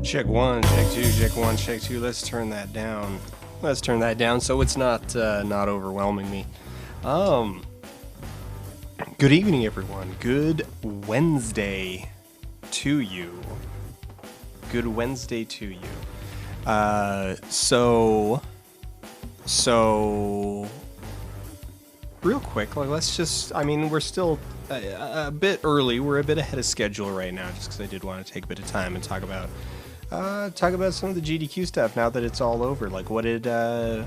Check one, check two, check one, check two. Let's turn that down. Let's turn that down so it's not overwhelming me. Good evening, everyone. Good Wednesday to you. Good Wednesday to you. So real quick, like let's just. I mean, we're still a bit early. We're a bit ahead of schedule right now, just because I did want to take a bit of time and talk about some of the GDQ stuff now that it's all over. Like, what did you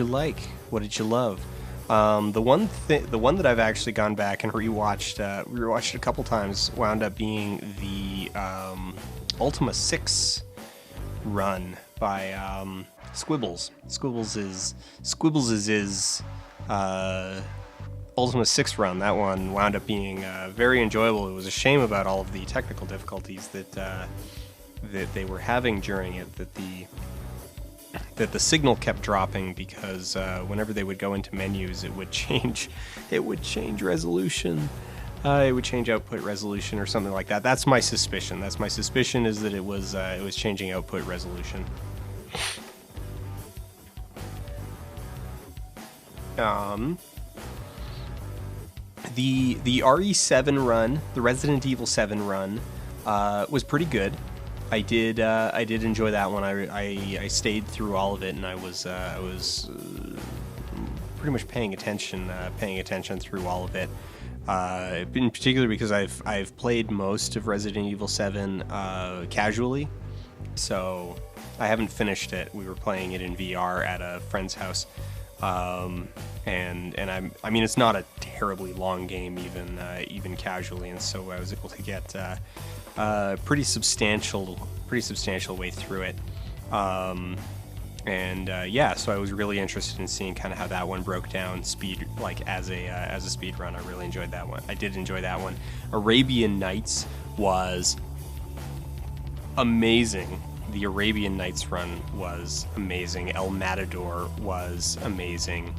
like? What did you love? The one that I've actually gone back and rewatched a couple times wound up being the Ultima 6 run by Squibbles. Squibbles is Ultima 6 run. That one wound up being very enjoyable. It was a shame about all of the technical difficulties that they were having during it, that the signal kept dropping because whenever they would go into menus, it would change resolution. It would change output resolution or something like that. That's my suspicion. Is that it was changing output resolution. The RE7 run, the Resident Evil 7 run, was pretty good. I did enjoy that one. I stayed through all of it, and I was pretty much paying attention through all of it. In particular because I've played most of Resident Evil 7 casually, so I haven't finished it. We were playing it in VR at a friend's house, and I mean it's not a terribly long game even casually, and so I was able to get pretty substantial way through it. So I was really interested in seeing kind of how that one broke down as a speed run. I really enjoyed that one. I did enjoy that one. Arabian Nights was amazing. The Arabian Nights run was amazing. El Matador was amazing.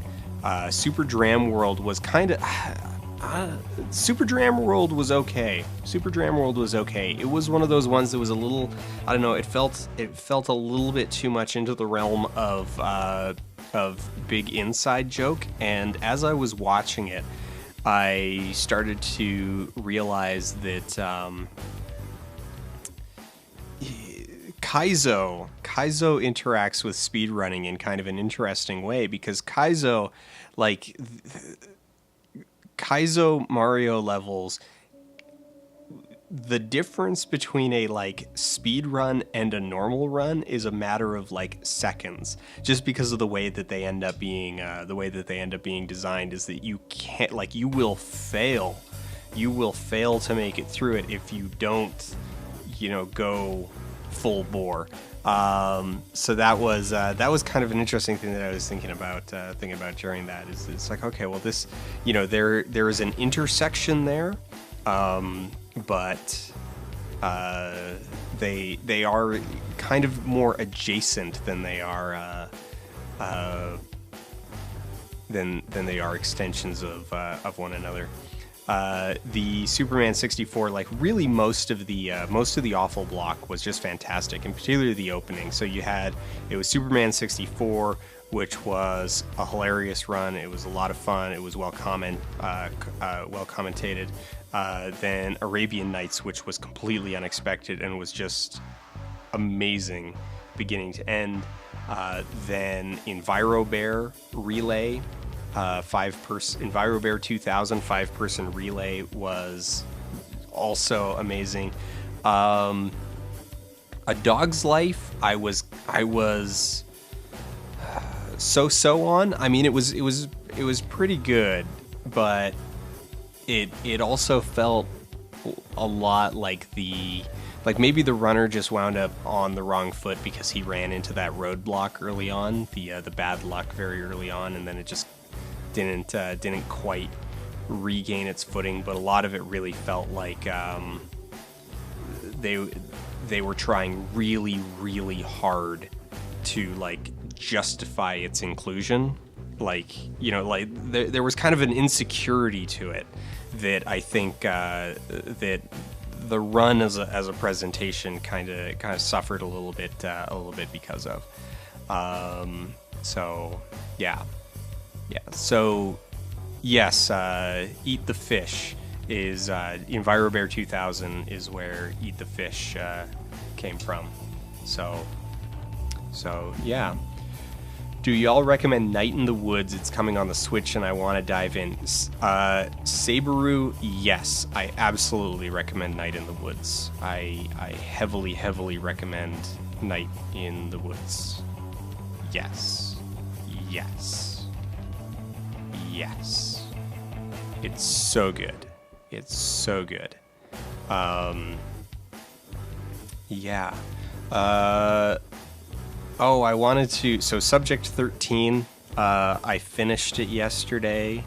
Super Dram World was kind of... Super Dram World was okay. It was one of those ones that was a little, I don't know, it felt a little bit too much into the realm of big inside joke, and as I was watching it, I started to realize that Kaizo interacts with speedrunning in kind of an interesting way, because Kaizo Mario levels, the difference between a speed run and a normal run is a matter of seconds, just because of the way that they end up being designed. Is that you can't, you will fail to make it through it if you don't go full bore. So that was kind of an interesting thing that I was thinking about during that. Is it's like, okay, well, this, there is an intersection there, but they are kind of more adjacent than they are than they are extensions of one another. The Superman 64, really most of the awful block was just fantastic, and particularly the opening. So it was Superman 64, which was a hilarious run. It was a lot of fun. It was well commentated. Then Arabian Nights, which was completely unexpected and was just amazing, beginning to end. Then EnviroBear Relay. EnviroBear 2000 5-person relay was also amazing. A Dog's Life, I was so on. I mean, it was pretty good, but it also felt a lot like maybe the runner just wound up on the wrong foot because he ran into that roadblock early on, the bad luck very early on, and then it just didn't quite regain its footing. But a lot of it really felt like they were trying really, really hard to justify its inclusion. There was kind of an insecurity to it that I think that the run as a presentation kind of suffered a little bit because of. So yeah. So yes, Eat the Fish is EnviroBear 2000 is where Eat the Fish came from. So yeah. Do y'all recommend Night in the Woods? It's coming on the Switch and I want to dive in. Sabaru, yes, I absolutely recommend Night in the Woods. I heavily recommend Night in the Woods. Yes. It's so good. Yeah. I wanted to... So Subject 13, I finished it yesterday.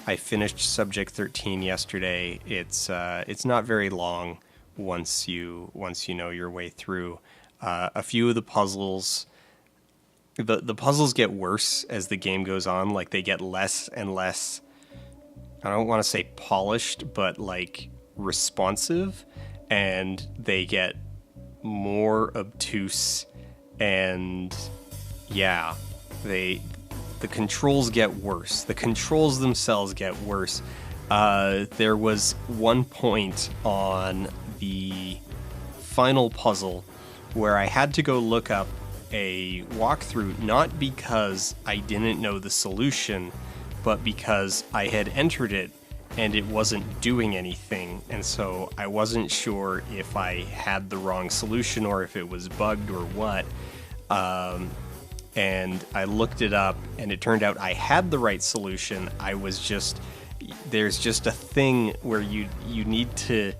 I finished Subject 13 yesterday. It's not very long once you know your way through. A few of the puzzles... The puzzles get worse as the game goes on. Like, they get less and less... I don't want to say polished, but, like, responsive. And they get more obtuse. And yeah, the controls get worse. The controls themselves get worse. There was one point on the final puzzle where I had to go look up a walkthrough, not because I didn't know the solution, but because I had entered it and it wasn't doing anything, and so I wasn't sure if I had the wrong solution or if it was bugged or what. And I looked it up, and it turned out I had the right solution. There's just a thing where you need to,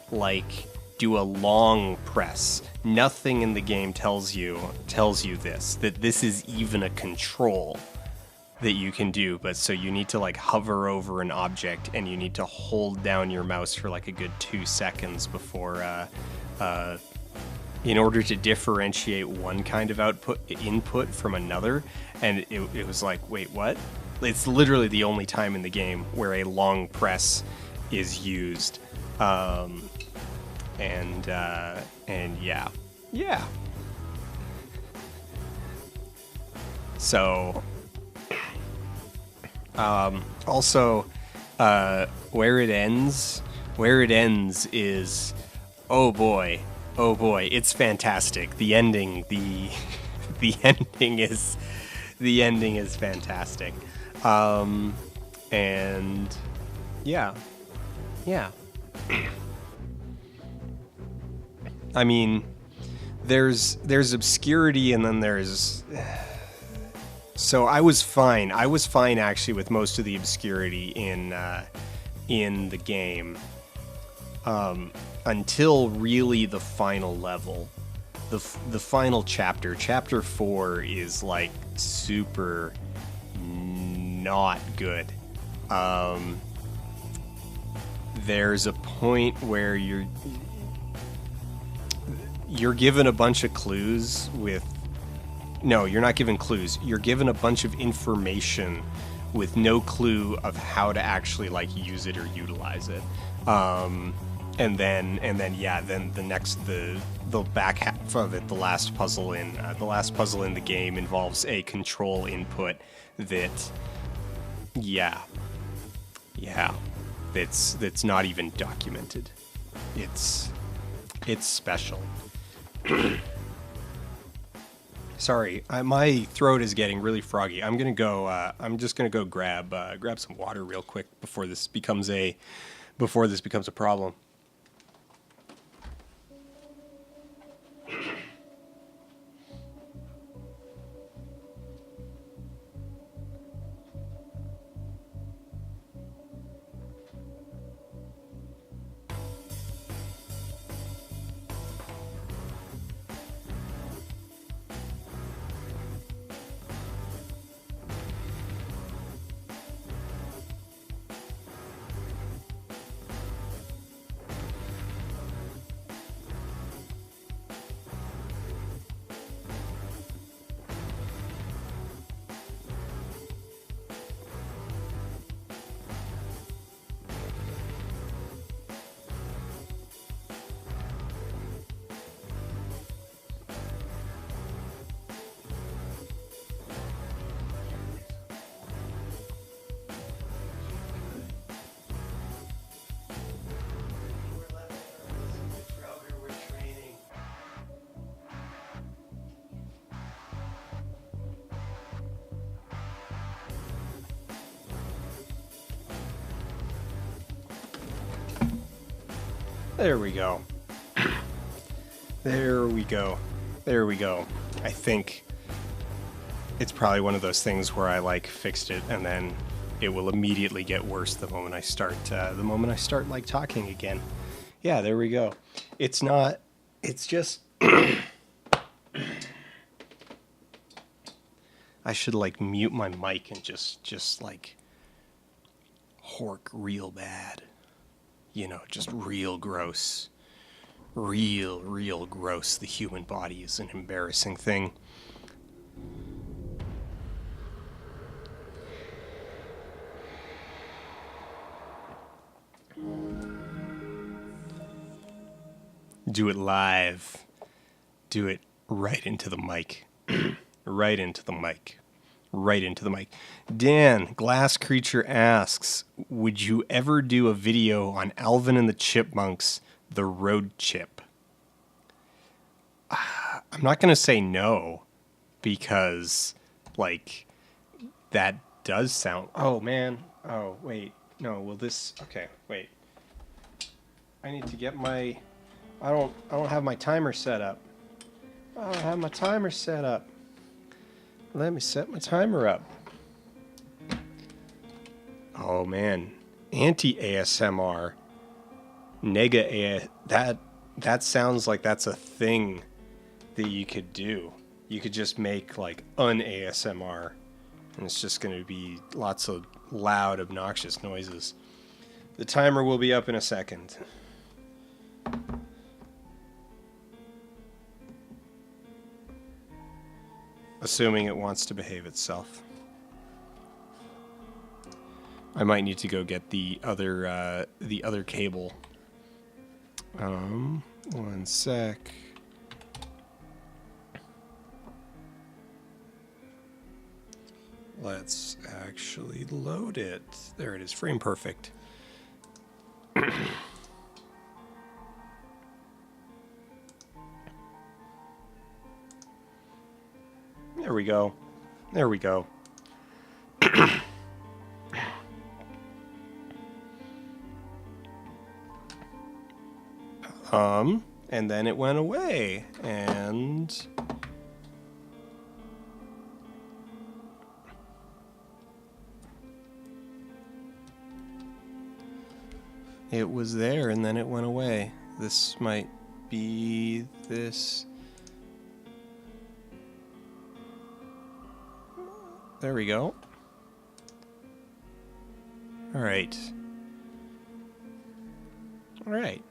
like, do a long press. Nothing in the game tells you that this is even a control that you can do, but so you need to, like, hover over an object and you need to hold down your mouse for like a good 2 seconds before in order to differentiate one kind of input from another. And it was like, wait, what? It's literally the only time in the game where a long press is used. And yeah. So also where it ends is, oh boy, it's fantastic. The ending is fantastic. And yeah. I mean, there's obscurity, and then there's... So I was fine actually with most of the obscurity in the game, until really the final level. The final chapter 4, is like super not good. There's a point where you're given a bunch of clues with... No, you're not given clues. You're given a bunch of information with no clue of how to actually, like, use it or utilize it. And then the back half of it, the last puzzle in the game involves a control input that, that's not even documented. It's special. Sorry, my throat is getting really froggy. I'm just gonna go grab some water real quick before this becomes a problem. There we go. There we go. There we go. I think it's probably one of those things where I like fixed it and then it will immediately get worse the moment I start like talking again. Yeah, there we go. It's not, it's just, I should like mute my mic and just like hork real bad. You know, just real gross. Real gross. The human body is an embarrassing thing. Do it live. Do it right into the mic. Right into the mic. Right into the mic. Dan, Glass Creature asks, would you ever do a video on Alvin and the Chipmunks, the road chip? I'm not going to say no, because, like, that does sound... Oh, man. Oh, wait. No, will this... Okay, wait. I need to get my... I don't have my timer set up. I don't have my timer set up. Let me set my timer up. Oh man, anti-ASMR, that sounds like that's a thing that you could do. You could just make like un-ASMR, and it's just going to be lots of loud, obnoxious noises. The timer will be up in a second. Assuming it wants to behave itself. I might need to go get the other cable. One sec. Let's actually load it. There it is, frame perfect. There we go. There we go. And then it went away, and it was there, and then it went away. This might be this. There we go. All right. All right.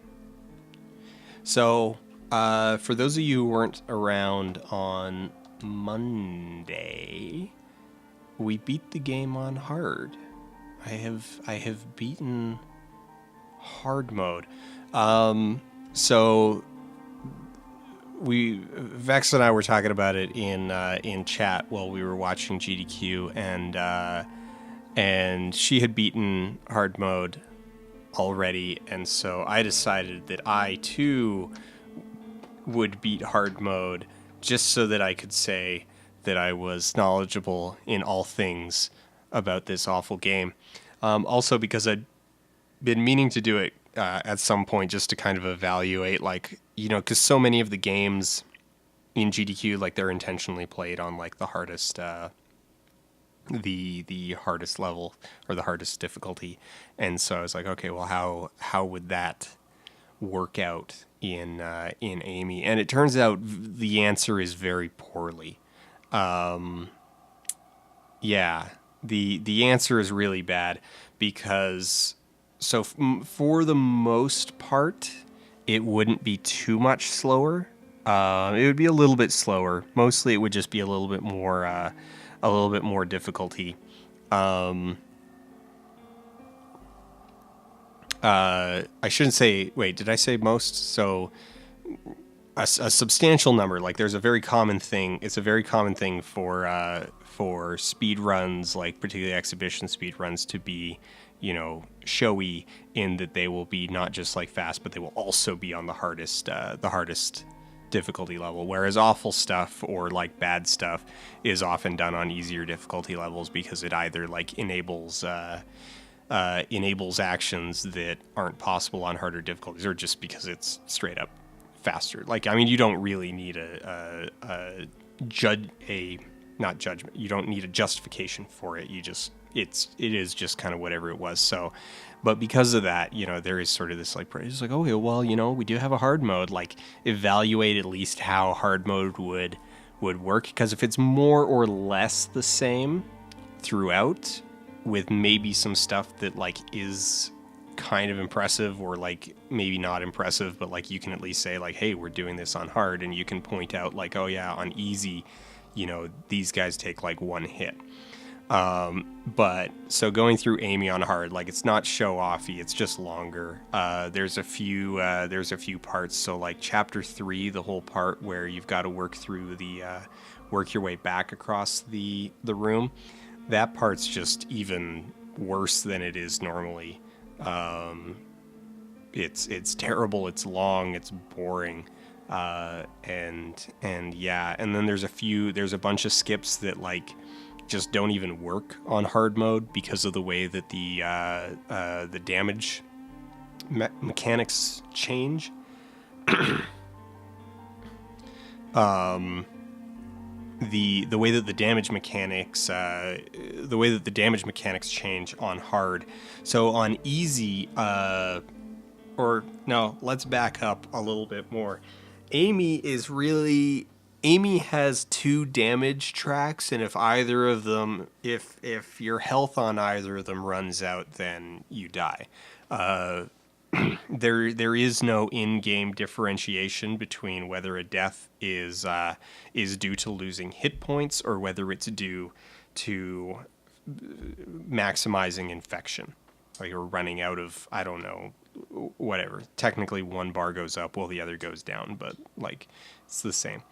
So, for those of you who weren't around on Monday, we beat the game on hard. I have beaten hard mode. So Vex and I were talking about it in chat while we were watching GDQ, and she had beaten hard mode already, and so I decided that I too would beat hard mode just so that I could say that I was knowledgeable in all things about this awful game. Also because I'd been meaning to do it at some point just to kind of evaluate, like, you know, because so many of the games in GDQ, like, they're intentionally played on like the hardest the hardest level or the hardest difficulty, and so I was like, okay, well, how would that work out in Amy? And it turns out the answer is very poorly. Yeah, the answer is really bad, because so for the most part it wouldn't be too much slower. It would be a little bit slower. Mostly it would just be a little bit more difficulty. I shouldn't say, wait, did I say most? So a substantial number, like there's a very common thing. It's a very common thing for speed runs, like particularly exhibition speed runs, to be, you know, showy in that they will be not just like fast, but they will also be on the hardest difficulty level, whereas awful stuff or like bad stuff is often done on easier difficulty levels, because it either like enables enables actions that aren't possible on harder difficulties, or just because it's straight up faster. Like, I mean, you don't really need not judgment. You don't need a justification for it. It is just kind of whatever it was. So, but because of that, there is sort of this like, it's like, okay, well, we do have a hard mode. Like, evaluate at least how hard mode would work, because if it's more or less the same throughout, with maybe some stuff that like is kind of impressive or like maybe not impressive, but like you can at least say like, hey, we're doing this on hard, and you can point out like, oh yeah, on easy, these guys take like one hit. But so going through Amy on hard, like, it's not show offy, it's just longer. There's a few parts. So like chapter 3, the whole part where you've got to work through work your way back across the room. That part's just even worse than it is normally. It's terrible. It's long. It's boring. And then there's a bunch of skips that like just don't even work on hard mode because of the way that the damage mechanics change. The way that the damage mechanics change on hard. So on easy, or no, let's back up a little bit more. Amy has 2 damage tracks, and if your health on either of them runs out, then you die. There is no in-game differentiation between whether a death is due to losing hit points or whether it's due to maximizing infection, like you're running out of, I don't know, whatever. Technically, one bar goes up while the other goes down, but like it's the same.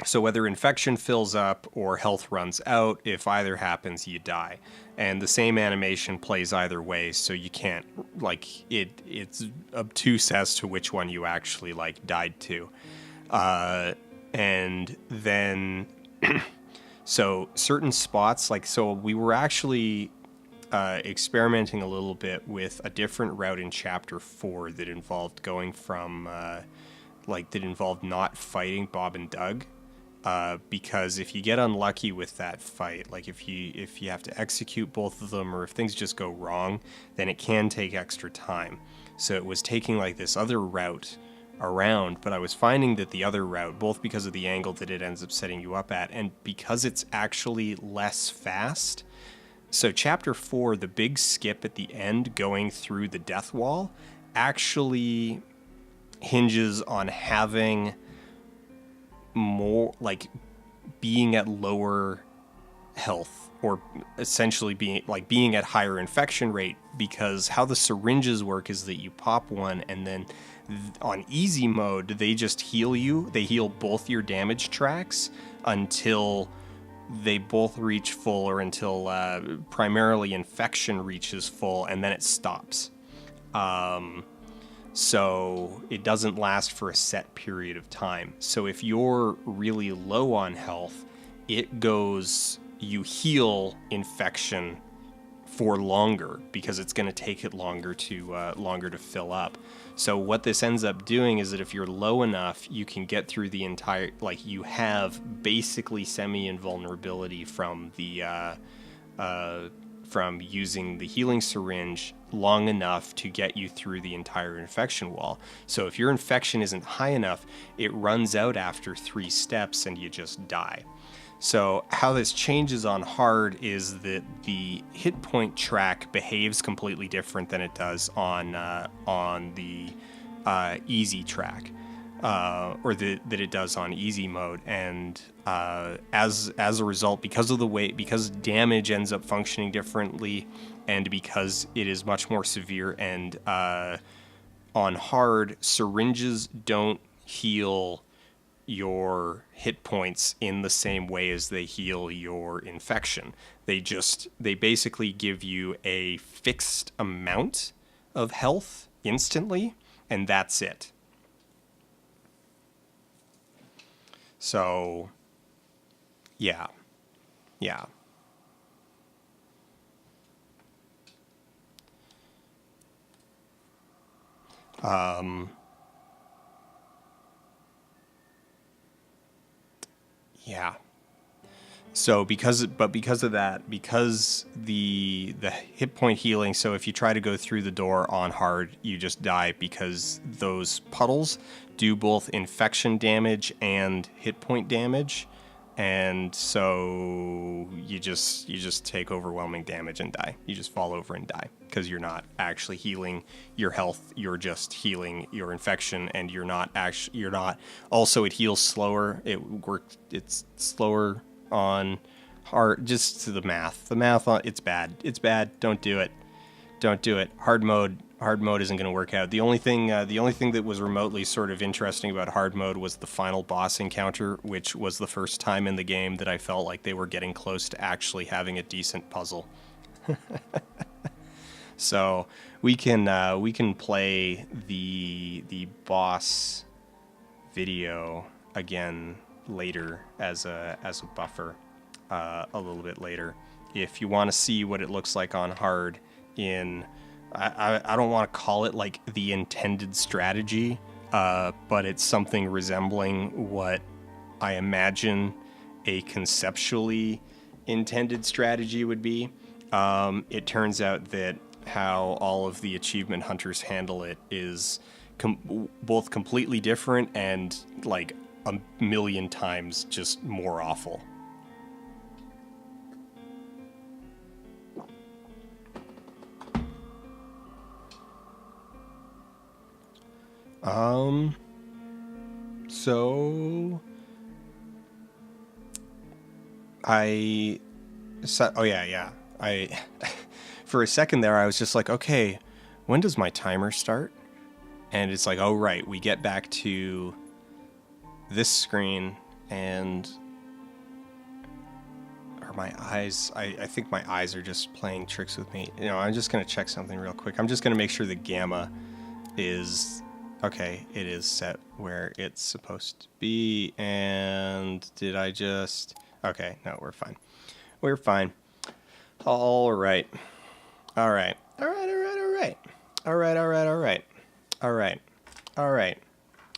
So whether infection fills up or health runs out, if either happens, you die. And the same animation plays either way, so you can't, like, it's obtuse as to which one you actually, like, died to. And then, so certain spots, like, so we were actually experimenting a little bit with a different route in Chapter 4 that involved going from, that involved not fighting Bob and Doug. Because if you get unlucky with that fight, like if you have to execute both of them, or if things just go wrong, then it can take extra time. So it was taking like this other route around, but I was finding that the other route, both because of the angle that it ends up setting you up at, and because it's actually less fast. So Chapter 4, the big skip at the end going through the death wall, actually hinges on having more, like, being at lower health, or essentially being at higher infection rate, because how the syringes work is that you pop one, and then on easy mode they just heal you. They heal both your damage tracks until they both reach full, or until primarily infection reaches full, and then it stops. So it doesn't last for a set period of time. So if you're really low on health, you heal infection for longer, because it's going to take it longer to fill up. So what this ends up doing is that if you're low enough, you can get through the entire, like, you have basically semi-invulnerability from from using the healing syringe long enough to get you through the entire infection wall. So if your infection isn't high enough, it runs out after 3 steps and you just die. So how this changes on hard is that the hit point track behaves completely different than it does on the easy track, or that it does on easy mode. And as a result, because damage ends up functioning differently, and because it is much more severe, and on hard, syringes don't heal your hit points in the same way as they heal your infection. They basically give you a fixed amount of health instantly, and that's it. So, yeah. Yeah. So because of that, because the hit point healing, so if you try to go through the door on hard, you just die because those puddles do both infection damage and hit point damage. And so you just take overwhelming damage and die. You just fall over and die because you're not actually healing your health. You're just healing your infection, and you're not also, it heals slower. It's slower on hard, just to the math on it's bad. Don't do it. Hard mode isn't going to work out. The only thing that was remotely sort of interesting about hard mode was the final boss encounter, which was the first time in the game that I felt like they were getting close to actually having a decent puzzle. So we can play the boss video again later as a buffer, a little bit later, if you want to see what it looks like on hard in. I don't want to call it like the intended strategy, but it's something resembling what I imagine a conceptually intended strategy would be. It turns out that how all of the achievement hunters handle it is both completely different and like a million times just more awful. So for a second there, I was just like, okay, when does my timer start? And it's like, oh, right, we get back to this screen, and are my eyes, I think my eyes are just playing tricks with me. You know, I'm just going to check something real quick. I'm just going to make sure the gamma is... Okay, it is set where it's supposed to be, and did I just... Okay, no, we're fine. We're fine. All right. All right. All right, all right, all right. All right, all right, all right. All right. All right.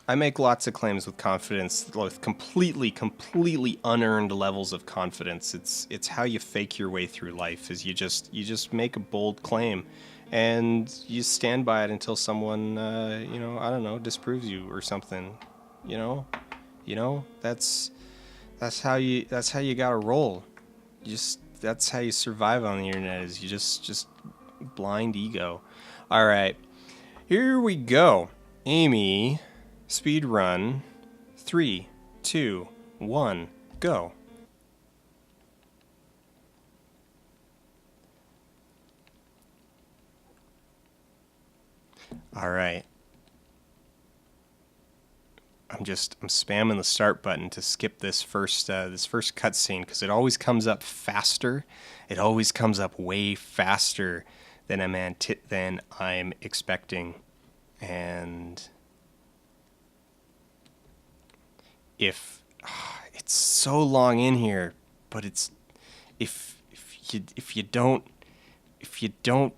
I make lots of claims with confidence, with completely unearned levels of confidence. It's how you fake your way through life, is you just make a bold claim. And you stand by it until someone, you know, I don't know, disproves you or something. You know, that's how you gotta roll. That's how you survive on the internet. Is you just blind ego. All right, here we go. Amy, speedrun. 3, 2, 1, go. All right. I'm spamming the start button to skip this first cutscene because it always comes up faster. It always comes up way faster than I'm expecting, and if it's so long in here, but it's if you don't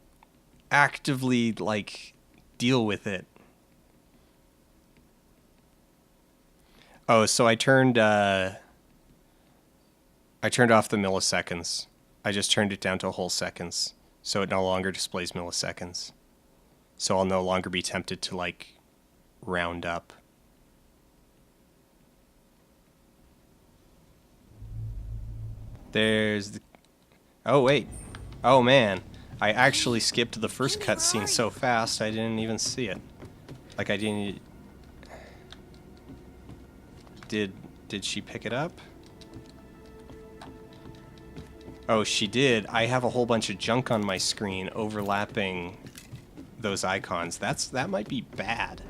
actively like deal with it. Oh, so I turned off the milliseconds. I just turned it down to whole seconds, so it no longer displays milliseconds. So I'll no longer be tempted to like round up. There's the... Oh wait. Oh man. I actually skipped the first cutscene so fast I didn't even see it. Like I didn't... Did she pick it up? Oh, she did. I have a whole bunch of junk on my screen overlapping those icons. That might be bad.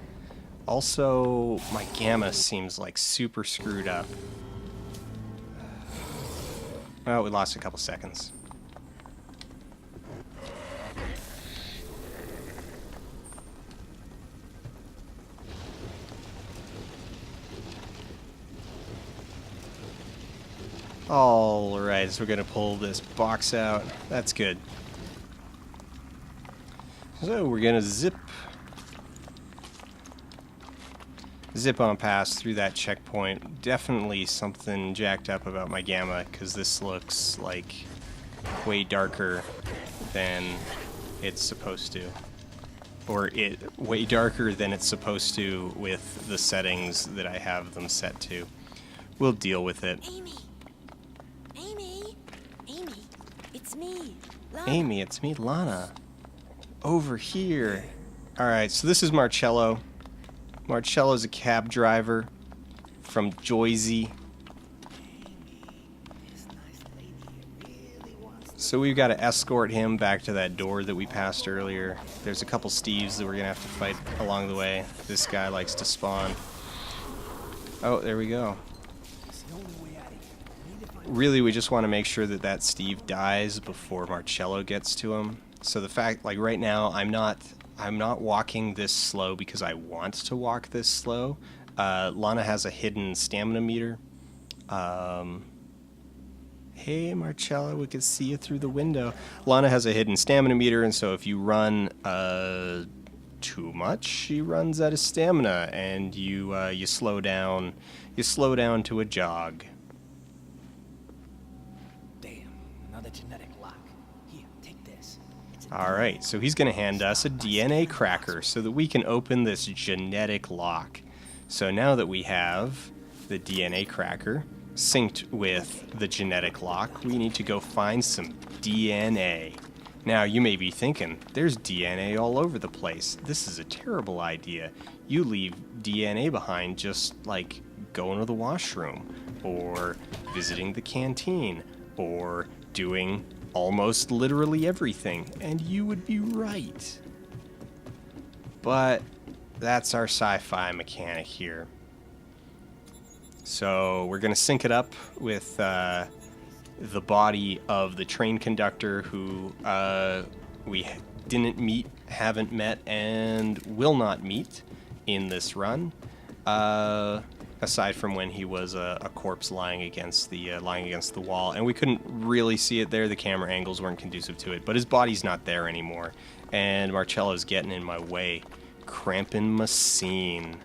Also, my gamma seems like super screwed up. Oh, we lost a couple seconds. Alright, so we're going to pull this box out. That's good. So we're going to zip zip on past through that checkpoint. Definitely something jacked up about my gamma, because this looks like way darker than it's supposed to. Or way darker than it's supposed to with the settings that I have them set to. We'll deal with it. Amy, it's me, Lana. Amy, it's me, Lana. Over here. Alright, so this is Marcello. Marcello's a cab driver from Jersey. So we've got to escort him back to that door that we passed earlier. There's a couple Steves that we're going to have to fight along the way. This guy likes to spawn. Oh, there we go. Really, we just want to make sure that that Steve dies before Marcello gets to him. So the fact, like right now, I'm not walking this slow because I want to walk this slow. Lana has a hidden stamina meter. Hey, Marcello, we can see you through the window. Lana has a hidden stamina meter, and so if you run too much, she runs out of stamina, and you slow down. You slow down to a jog. Damn, another genetic lock. Here, take this. All right, so he's going to hand us a DNA cracker so that we can open this genetic lock. So now that we have the DNA cracker synced with the genetic lock, we need to go find some DNA. Now, you may be thinking, there's DNA all over the place. This is a terrible idea. You leave DNA behind just like going to the washroom, or visiting the canteen, or doing almost literally everything, and you would be right. But that's our sci-fi mechanic here. So we're going to sync it up with the body of the train conductor who we didn't meet, haven't met, and will not meet in this run. Aside from when he was a corpse lying against the wall, and we couldn't really see it there. The camera angles weren't conducive to it, but his body's not there anymore, and Marcello's getting in my way, cramping my scene.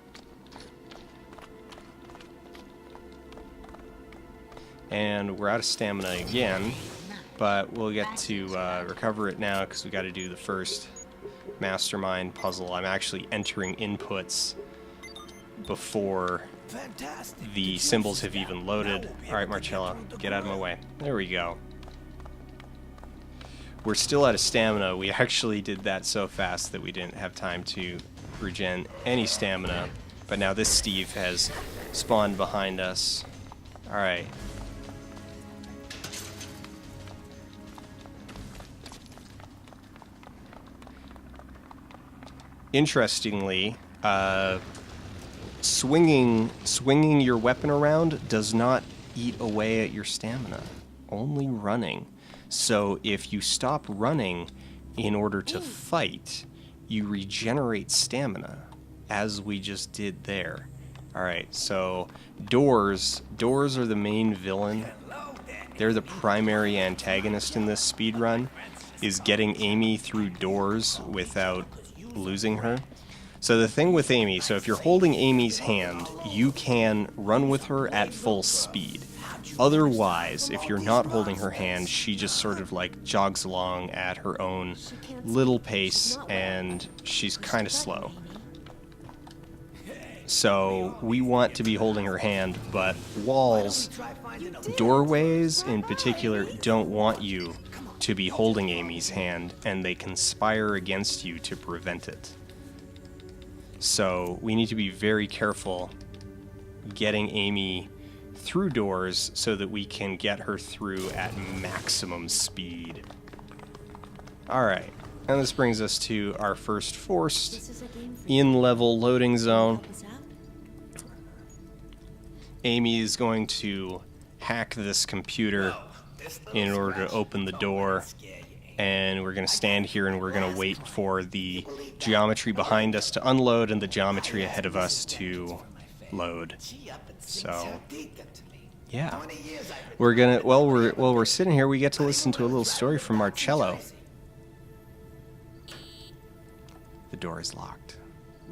And we're out of stamina again, but we'll get to recover it now because we got to do the first mastermind puzzle. I'm actually entering inputs before the symbols have even loaded. Alright, Marcello, get out of my way. There we go. We're still out of stamina. We actually did that so fast that we didn't have time to regen any stamina. But now this Steve has spawned behind us. Alright. Interestingly, swinging your weapon around does not eat away at your stamina, only running. So if you stop running in order to fight, you regenerate stamina, as we just did there. Alright, so doors are the main villain. They're the primary antagonist in this speedrun, is getting Amy through doors without losing her. So the thing with Amy, so if you're holding Amy's hand, you can run with her at full speed. Otherwise, if you're not holding her hand, she just sort of like jogs along at her own little pace, and she's kind of slow. So we want to be holding her hand, but walls, doorways in particular, don't want you to be holding Amy's hand, and they conspire against you to prevent it. So we need to be very careful getting Amy through doors so that we can get her through at maximum speed. Alright, and this brings us to our first forced in-level loading zone. Amy is going to hack this computer in order to open the door, and we're going to stand here and we're going to wait for the geometry behind us to unload and the geometry ahead of us to load. So yeah, we're gonna while we're sitting here, we get to listen to a little story from Marcello. The door is locked.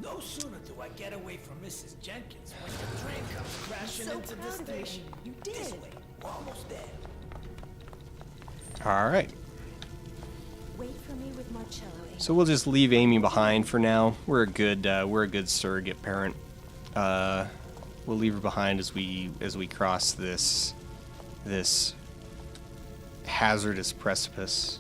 No sooner do I get away from Mrs. Jenkins when the train comes crashing so into the proud of you, station. Amy. You This did. way. We're almost there. All right. Wait for me with Marcello, Amy. So we'll just leave Amy behind for now. We're a good surrogate parent. We'll leave her behind as we cross this hazardous precipice.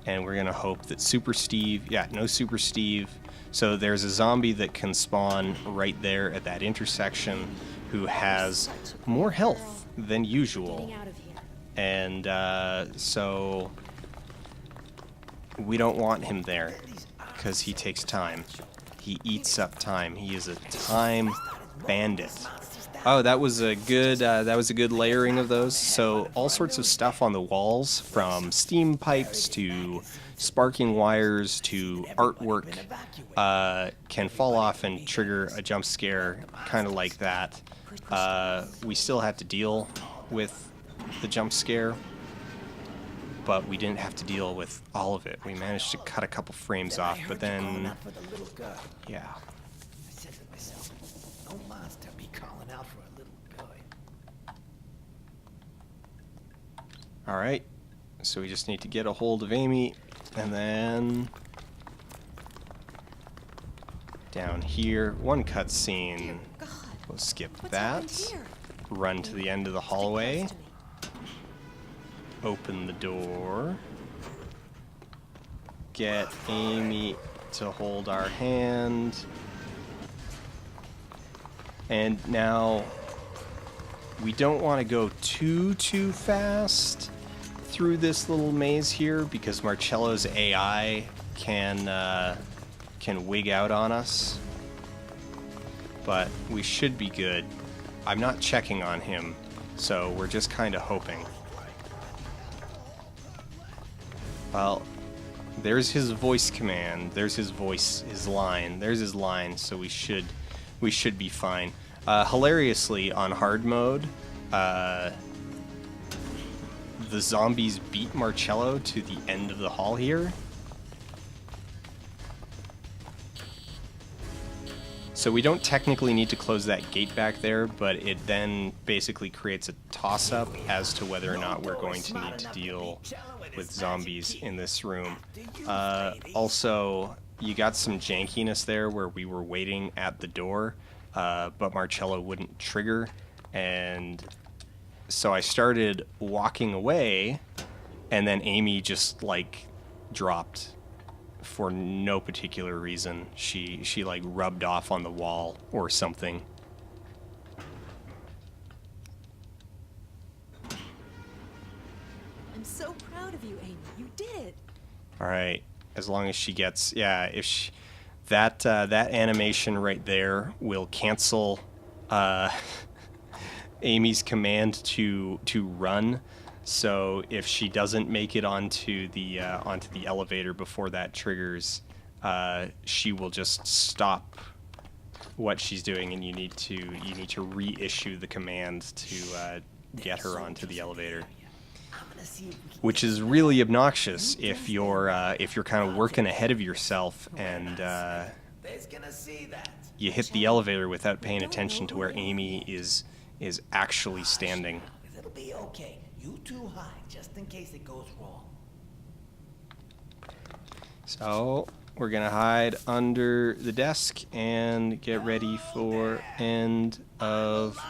And we're gonna hope that Super Steve, no Super Steve. So there's a zombie that can spawn right there at that intersection who has more health than usual. Getting out of here. And so we don't want him there because he takes time. He eats up time. He is a time bandit. Oh, that was a good layering of those. So all sorts of stuff on the walls, from steam pipes to sparking wires to artwork, can fall off and trigger a jump scare, kind of like that. We still have to deal with the jump scare, but we didn't have to deal with all of it. We managed to cut a couple frames off, but then, yeah. I said to myself, no monster be calling out for a little girl. All right, so we just need to get a hold of Amy, and then down here, one cutscene. God, We'll skip what's that. happened here? Run to the end of the Stick close hallway. to me. Open the door. Get Amy to hold our hand. And now we don't want to go too fast through this little maze here because Marcello's AI can wig out on us. But we should be good. I'm not checking on him, so we're just kind of hoping. Well, there's his voice command. There's his voice, his line. There's his line, so we should be fine. Hilariously, on hard mode, the zombies beat Marcello to the end of the hall here. So we don't technically need to close that gate back there, but it then basically creates a toss-up as to whether or not we're going to need to deal with zombies in this room. Also, you got some jankiness there where we were waiting at the door, but Marcello wouldn't trigger, and so I started walking away, and then Amy just, like, dropped for no particular reason. She like rubbed off on the wall or something. I'm so proud of you, Amy. You did. All right, as long as she gets, if she, that animation right there will cancel Amy's command to run. So if she doesn't make it onto the elevator before that triggers, she will just stop what she's doing, and you need to reissue the command to get her onto the elevator, which is really obnoxious if you're kind of working ahead of yourself and you hit the elevator without paying attention to where Amy is actually standing. It'll be okay. You two hide, just in case it goes wrong. So we're gonna hide under the desk and get ready for end of.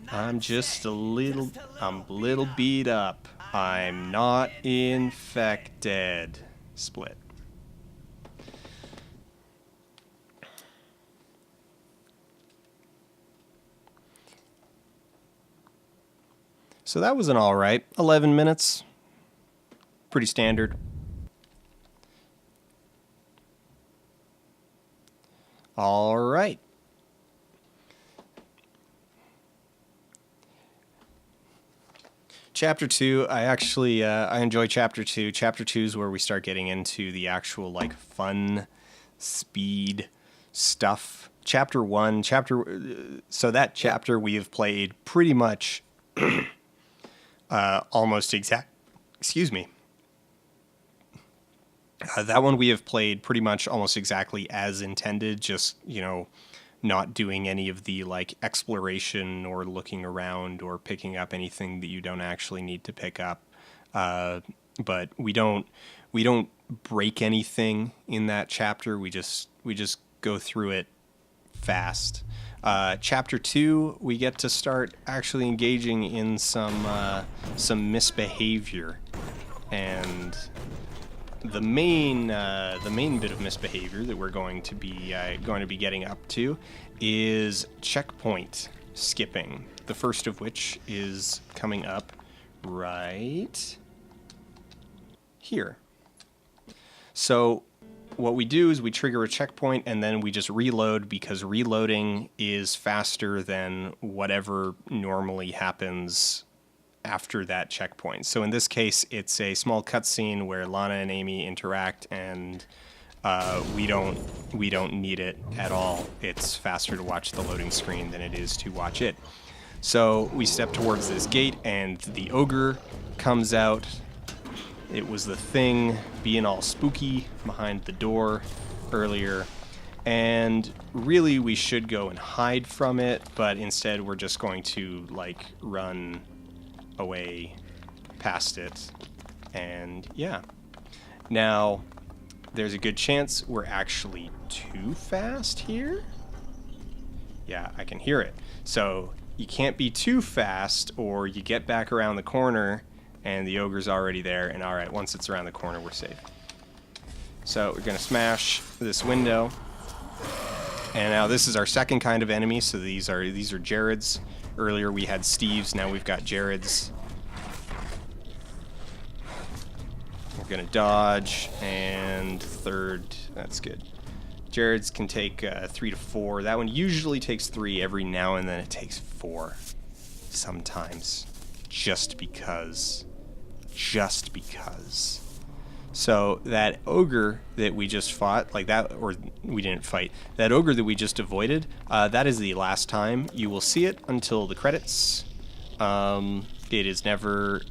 I'm a little beat up. I'm not infected. Split. So that was an all right 11 minutes. Pretty standard. All right. Chapter 2, I actually I enjoy Chapter 2. Chapter 2 is where we start getting into the actual like fun speed stuff. Chapter 1, so that chapter we have played pretty much almost That one we have played pretty much almost exactly as intended, just, not doing any of the like exploration or looking around or picking up anything that you don't actually need to pick up. But we don't break anything in that chapter. We just go through it fast. Chapter 2, we get to start actually engaging in some misbehavior, and the main bit of misbehavior that we're going to be getting up to is checkpoint skipping. The first of which is coming up right here. So what we do is we trigger a checkpoint and then we just reload, because reloading is faster than whatever normally happens after that checkpoint. So in this case, it's a small cutscene where Lana and Amy interact, and we don't need it at all. It's faster to watch the loading screen than it is to watch it. So we step towards this gate, and the ogre comes out. It was the thing being all spooky behind the door earlier. And really, we should go and hide from it, but instead we're just going to, like, run away past it. And, yeah. Now, there's a good chance we're actually too fast here. Yeah, I can hear it. So, you can't be too fast, or you get back around the corner and the ogre's already there, and alright, once it's around the corner, we're safe. So we're going to smash this window, and now this is our second kind of enemy, so these are Jareds. Earlier we had Steve's, now we've got Jareds. We're going to dodge, and third, that's good. Jareds can take 3 to 4. That one usually takes 3, every now and then it takes 4. Sometimes. Just because. So that ogre that we just fought, like that, or we didn't fight, that ogre that we just avoided, that is the last time you will see it until the credits. It is never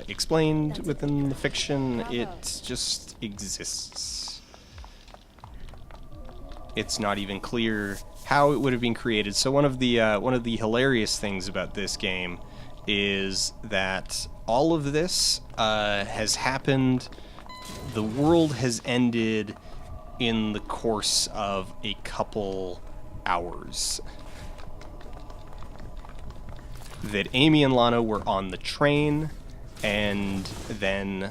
explained within the fiction. It just exists. It's not even clear how it would have been created. So one of the hilarious things about this game is that all of this has happened. The world has ended in the course of a couple hours. That Amy and Lana were on the train, and then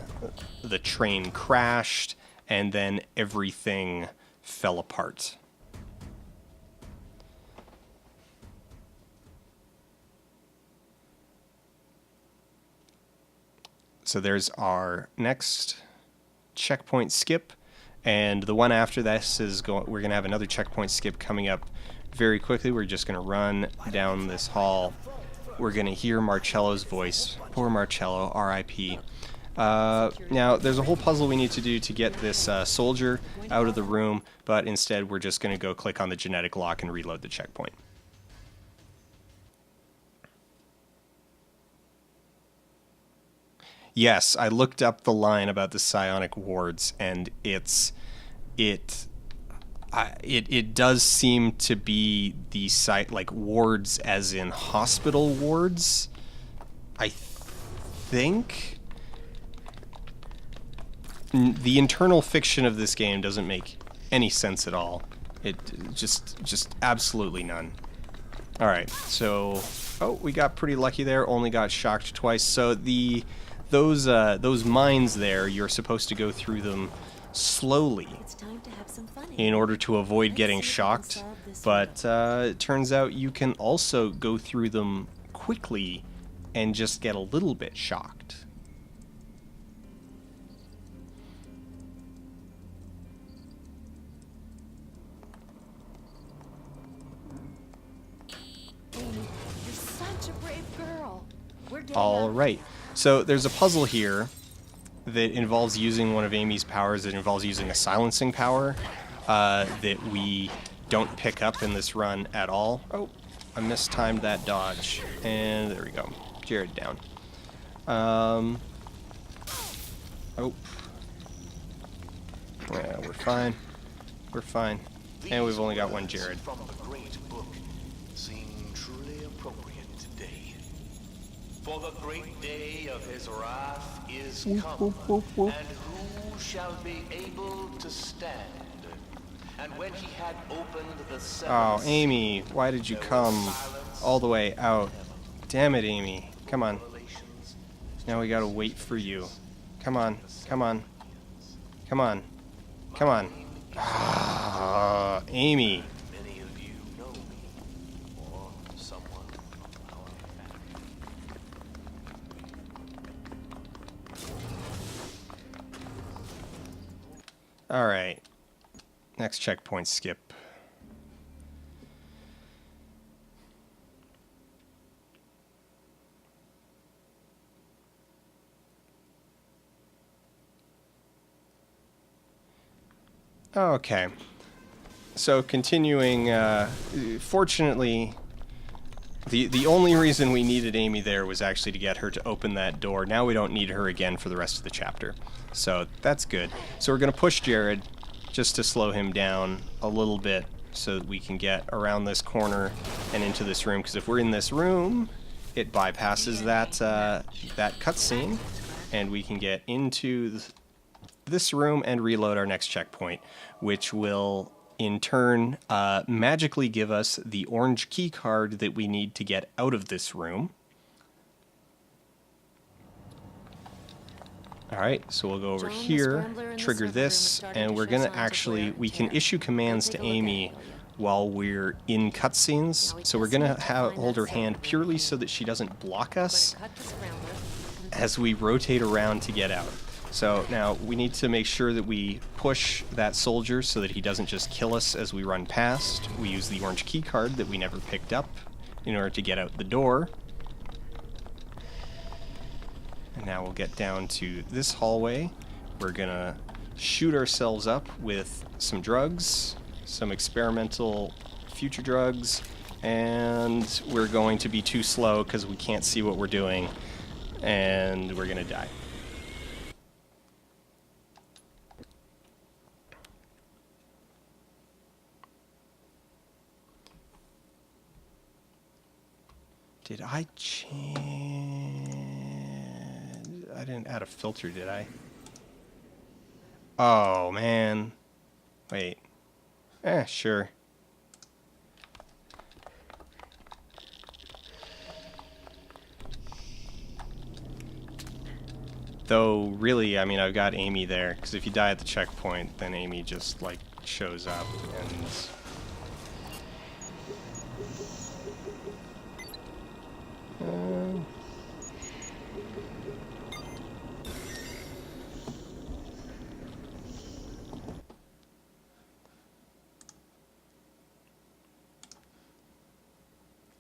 the train crashed, and then everything fell apart. So there's our next checkpoint skip, and the one after this is we're going to have another checkpoint skip coming up very quickly. We're just going to run down this hall. We're going to hear Marcello's voice. Poor Marcello, R.I.P. Now, there's a whole puzzle we need to do to get this soldier out of the room, but instead we're just going to go click on the genetic lock and reload the checkpoint. Yes, I looked up the line about the psionic wards, and it does seem to be the site, like wards as in hospital wards, I think. The internal fiction of this game doesn't make any sense at all. It just absolutely none. All right, so we got pretty lucky there. Only got shocked twice. So those mines there, you're supposed to go through them slowly in order to avoid getting shocked, but it turns out you can also go through them quickly and just get a little bit shocked. You're such a brave girl. We're getting All out. right. So there's a puzzle here that involves using one of Amy's powers. It involves using a silencing power that we don't pick up in this run at all. Oh, I mistimed that dodge. And there we go. Jared down. Yeah, we're fine. We're fine. And we've only got one Jared. From the great book seem truly appropriate today. For the great day of his wrath is come, and who shall be able to stand? And when he had opened the seven Oh, seals, Amy, why did you come all the way out? Damn it, Amy. Come on. Now we gotta wait for you. Come on. Come on. Come on. Come on. Ah, Amy. many of you know me, or someone from our family. Alright. Next checkpoint skip. Okay. So continuing, fortunately, the only reason we needed Amy there was actually to get her to open that door. Now we don't need her again for the rest of the chapter. So that's good. So we're going to push Jared just to slow him down a little bit so that we can get around this corner and into this room. Because if we're in this room, it bypasses that cutscene, and we can get into this room and reload our next checkpoint, which will in turn magically give us the orange key card that we need to get out of this room. Alright, so we'll go over here, trigger this, and we're going to actually, we can issue commands to Amy while we're in cutscenes. So we're going to hold her hand purely so that she doesn't block us as we rotate around to get out. So now we need to make sure that we push that soldier so that he doesn't just kill us as we run past. We use the orange key card that we never picked up in order to get out the door. And now we'll get down to this hallway. We're gonna shoot ourselves up with some drugs, some experimental future drugs, and we're going to be too slow because we can't see what we're doing, and we're gonna die. Did I change? I didn't add a filter, did I? Oh, man. Wait. Sure. Though, really, I mean, I've got Amy there, because if you die at the checkpoint, then Amy just, like, shows up and...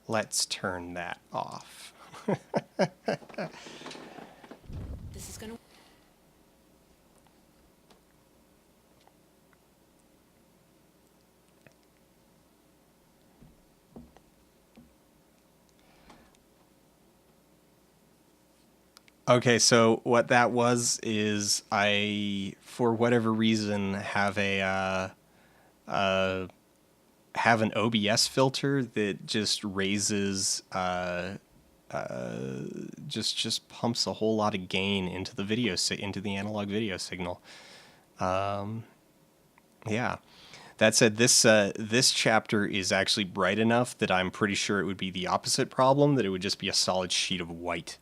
Let's turn that off. This is gonna. Okay, so what that was is I, for whatever reason, have have an OBS filter that just raises, just pumps a whole lot of gain into the video, into the analog video signal. Yeah. That said, this chapter is actually bright enough that I'm pretty sure it would be the opposite problem, that it would just be a solid sheet of white.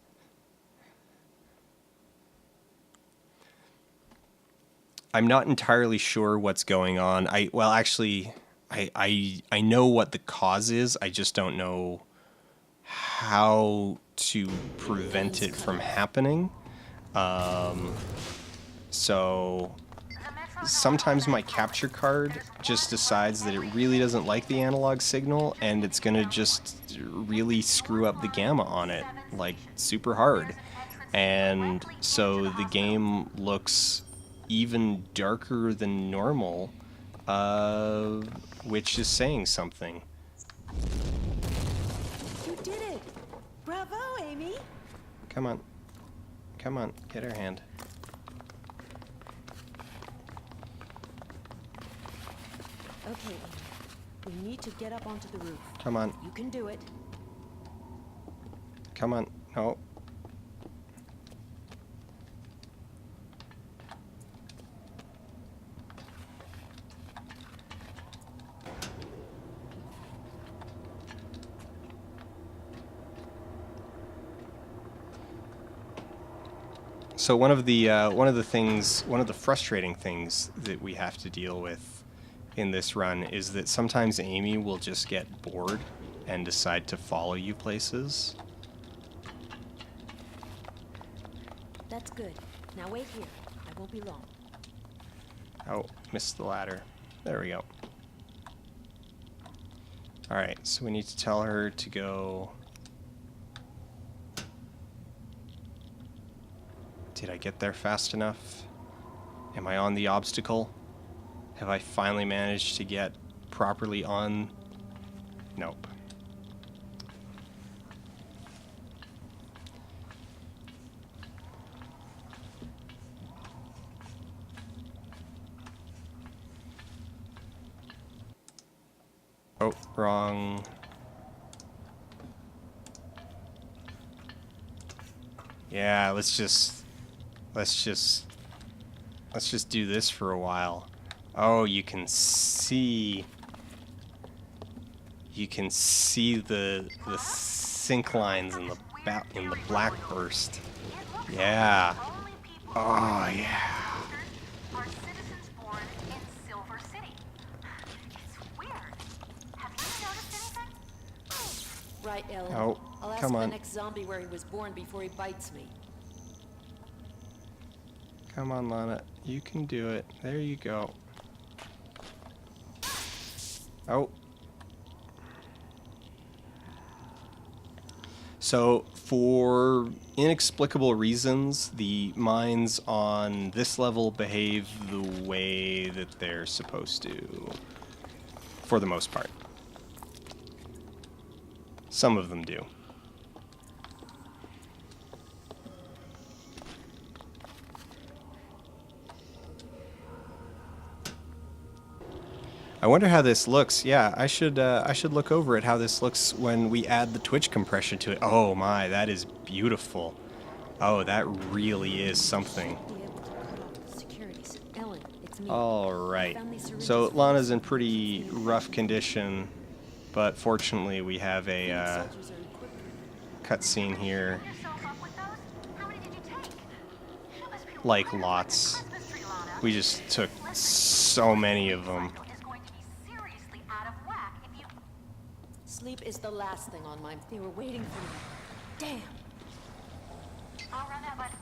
I'm not entirely sure what's going on. I know what the cause is. I just don't know how to prevent it from happening. So sometimes my capture card just decides that it really doesn't like the analog signal, and it's gonna just really screw up the gamma on it, like super hard. And so the game looks even darker than normal, which is saying something. You did it! Bravo, Amy! Come on. Come on, get her hand. Okay, we need to get up onto the roof. Come on. You can do it. Come on. No. So one of the frustrating things that we have to deal with in this run is that sometimes Amy will just get bored and decide to follow you places. That's good. Now wait here. I won't be long. Oh, missed the ladder. There we go. Alright, so we need to tell her to go... Did I get there fast enough? Am I on the obstacle? Have I finally managed to get properly on? Nope. Oh, wrong. Yeah, let's just do this for a while. Oh, you can see the sync lines in the black burst. Yeah. Oh yeah. Are citizens born in Silver City? It's weird. Have you noticed anything? Right, Ellen. Oh, I'll ask come the on. next zombie where he was born before he bites me. Come on, Lana. You can do it. There you go. Oh. So, for inexplicable reasons, the mines on this level behave the way that they're supposed to. For the most part. Some of them do. I wonder how this looks. Yeah, I should look over at how this looks when we add the Twitch compression to it. Oh my, that is beautiful. Oh, that really is something. Be able to cut off the securities. Ellen, it's me. All right. Found these syringes So full Lana's of in pretty rough condition, but fortunately we have a soldiers are equipped with cutscene here. Yourself up with those? How many did you take? You must be Like right up lots. the Christmas tree, Lana. We just took so many of them. Cycle is going to be seriously out of whack if you... Sleep is the last thing on my... They were waiting for me. Damn. I'll run out, but... And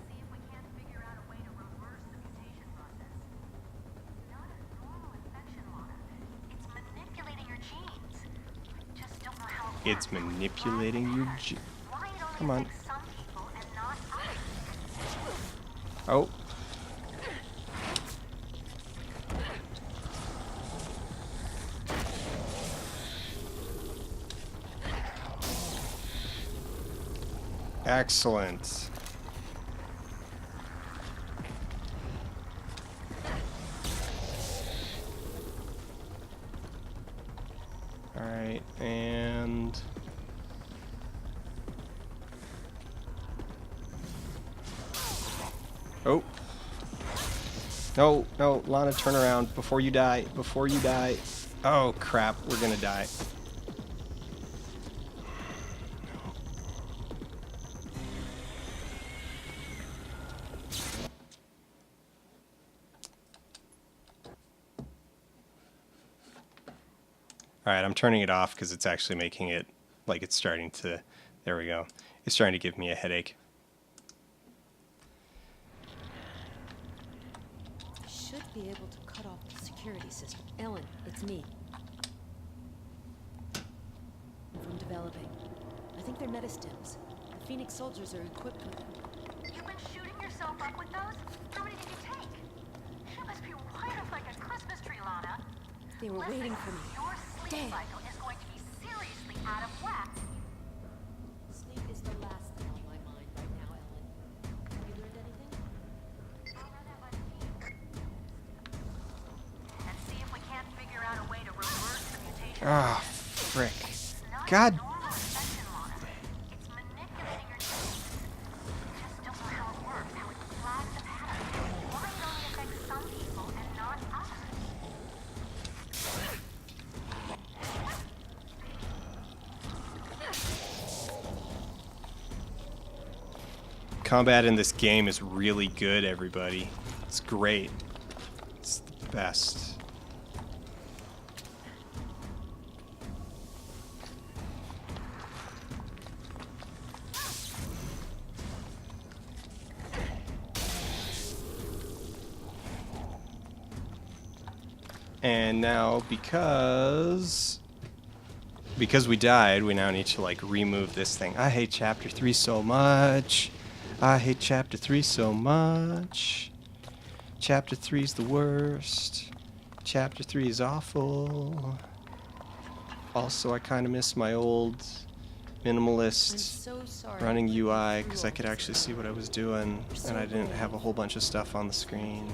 see if we can't figure out a way to reverse the mutation process. Not a normal infection, Lana. It's manipulating your genes. I just don't know how it It's works. manipulating your genes. Why it only Come on. affects some people and not others? Oh. Excellent. All right, and oh. No, no, Lana, turn around before you die. Before you die. Oh crap, we're gonna die. Alright, I'm turning it off because it's actually making it like it's starting to... There we go. It's trying to give me a headache. Should be able to cut off the security system. Ellen, it's me. From developing. I think they're metastims. The Phoenix soldiers are equipped with them. You've been shooting yourself up with those? How many did you take? You must be right up like a Christmas tree, Lana. They were waiting for me. Your sleep cycle is going to be seriously out of whack. Sleep is the last thing on my mind right now, Ellen. Have you learned anything? Ah, frick. Not God. a normal infection, Lana. It's manipulating your genes. I just don't know how it works, how it flags a pattern. Why it only affects some people and not others. Combat in this game is really good, everybody. It's great. It's the best. And now, because we died, we now need to like remove this thing. I hate chapter 3 so much. I hate chapter 3 so much. Chapter 3 is the worst. Chapter 3 is awful. Also, I kind of miss my old I'm minimalist so sorry. running I put you UI through because I all could this. actually see what I was doing so and I didn't brave. have a whole bunch of stuff on the screen.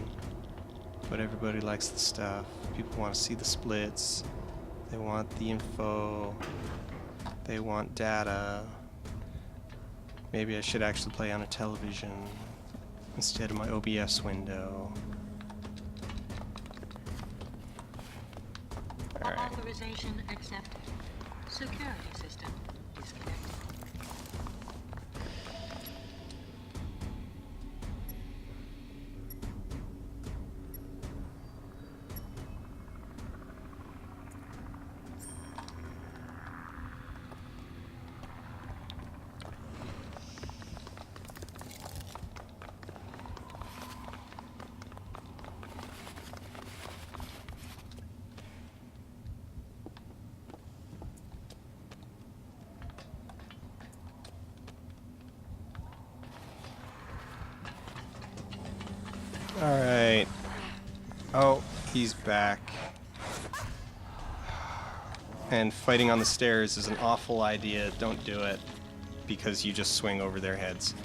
But everybody likes the stuff. People want to see the splits. They want the info. They want data. Maybe I should actually play on a television instead of my OBS window. Alright. Authorization accepted. Security system disconnected. Alright. Oh, he's back. And fighting on the stairs is an awful idea. Don't do it. Because you just swing over their heads.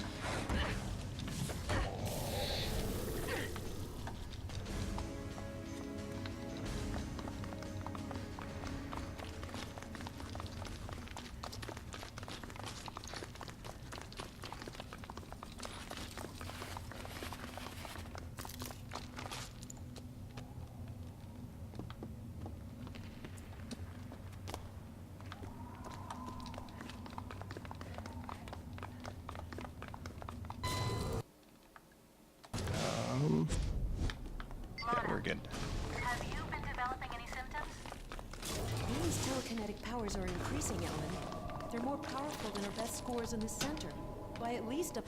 Yeah, we're good. Have you been developing any symptoms? Amy's telekinetic powers are increasing, Ellen. They're more powerful than her best scores in the center. By at least a...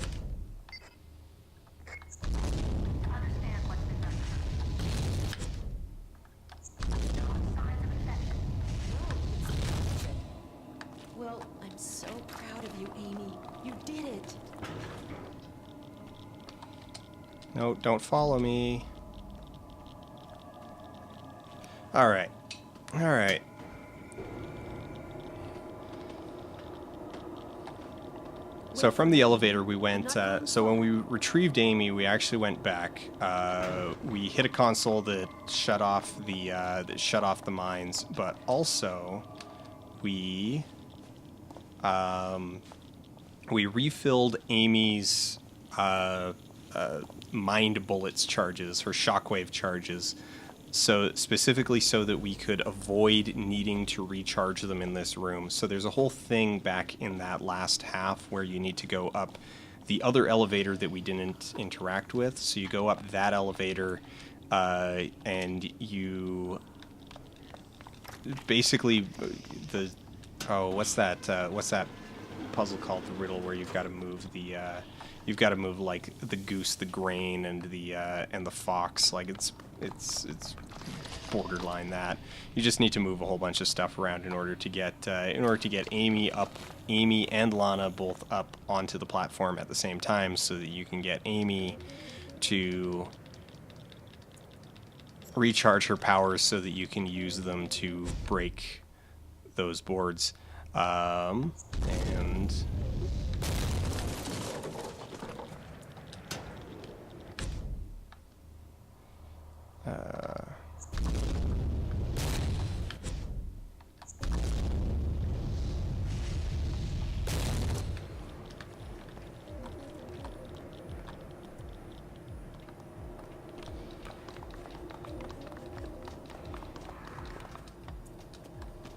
Understand what's been done. No signs of infection. Well, I'm so proud of you, Amy. You did it. No, don't follow me. Alright. Alright. So from the elevator we went, so when we retrieved Amy, we actually went back. We hit a console that shut off the mines, but also we refilled Amy's mind bullets charges, her shockwave charges, so specifically so that we could avoid needing to recharge them in this room. So there's a whole thing back in that last half where you need to go up the other elevator that we didn't interact with. So you go up that elevator and you basically what's that puzzle called, the riddle, where you've got to move like the goose, the grain, and the fox. Like it's borderline that. You just need to move a whole bunch of stuff around in order to get Amy and Lana both up onto the platform at the same time, so that you can get Amy to recharge her powers so that you can use them to break those boards. And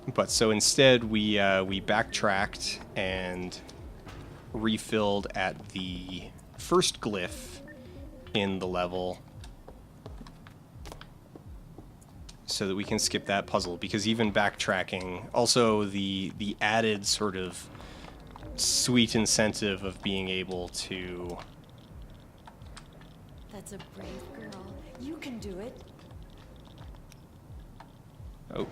But so instead, we backtracked and refilled at the first glyph in the level so that we can skip that puzzle, because even backtracking, also the added sort of sweet incentive of being able to... That's a brave girl. You can do it. Oh,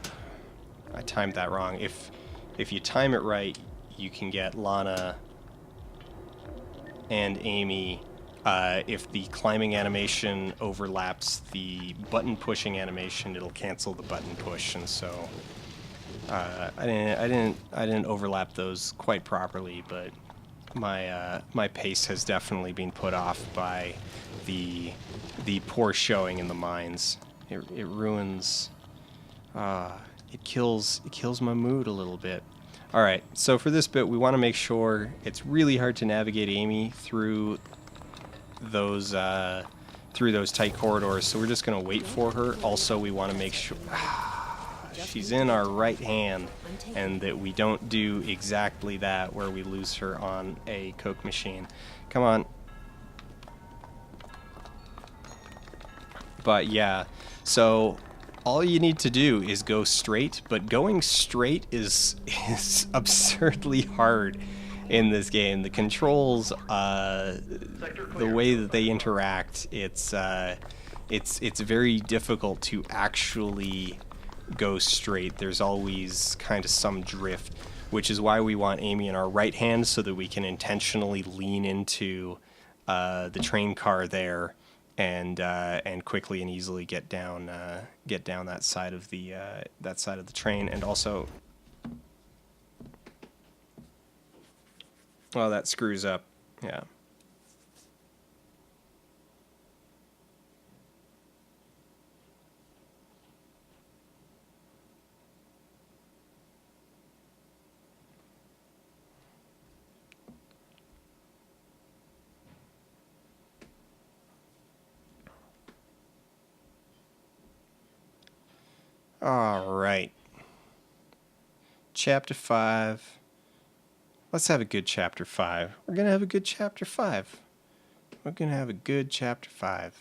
I timed that wrong. If you time it right, you can get Lana and Amy. If the climbing animation overlaps the button pushing animation, it'll cancel the button push, and so I didn't overlap those quite properly, but my pace has definitely been put off by the poor showing in the mines. It ruins. It kills my mood a little bit. All right, so for this bit, we want to make sure it's really hard to navigate Amy through those tight corridors. So we're just gonna wait for her. Also, we want to make sure she's in our right hand, and that we don't do exactly that where we lose her on a Coke machine. Come on. But yeah, so all you need to do is go straight, but going straight is absurdly hard in this game. The controls, the way that they interact, it's very difficult to actually go straight. There's always kind of some drift, which is why we want Amy in our right hand, so that we can intentionally lean into the train car there and quickly and easily get down that side of the train. And also, well, that screws up. Yeah. All right. Chapter 5. Let's have a good chapter 5. We're going to have a good chapter 5. We're going to have a good chapter 5.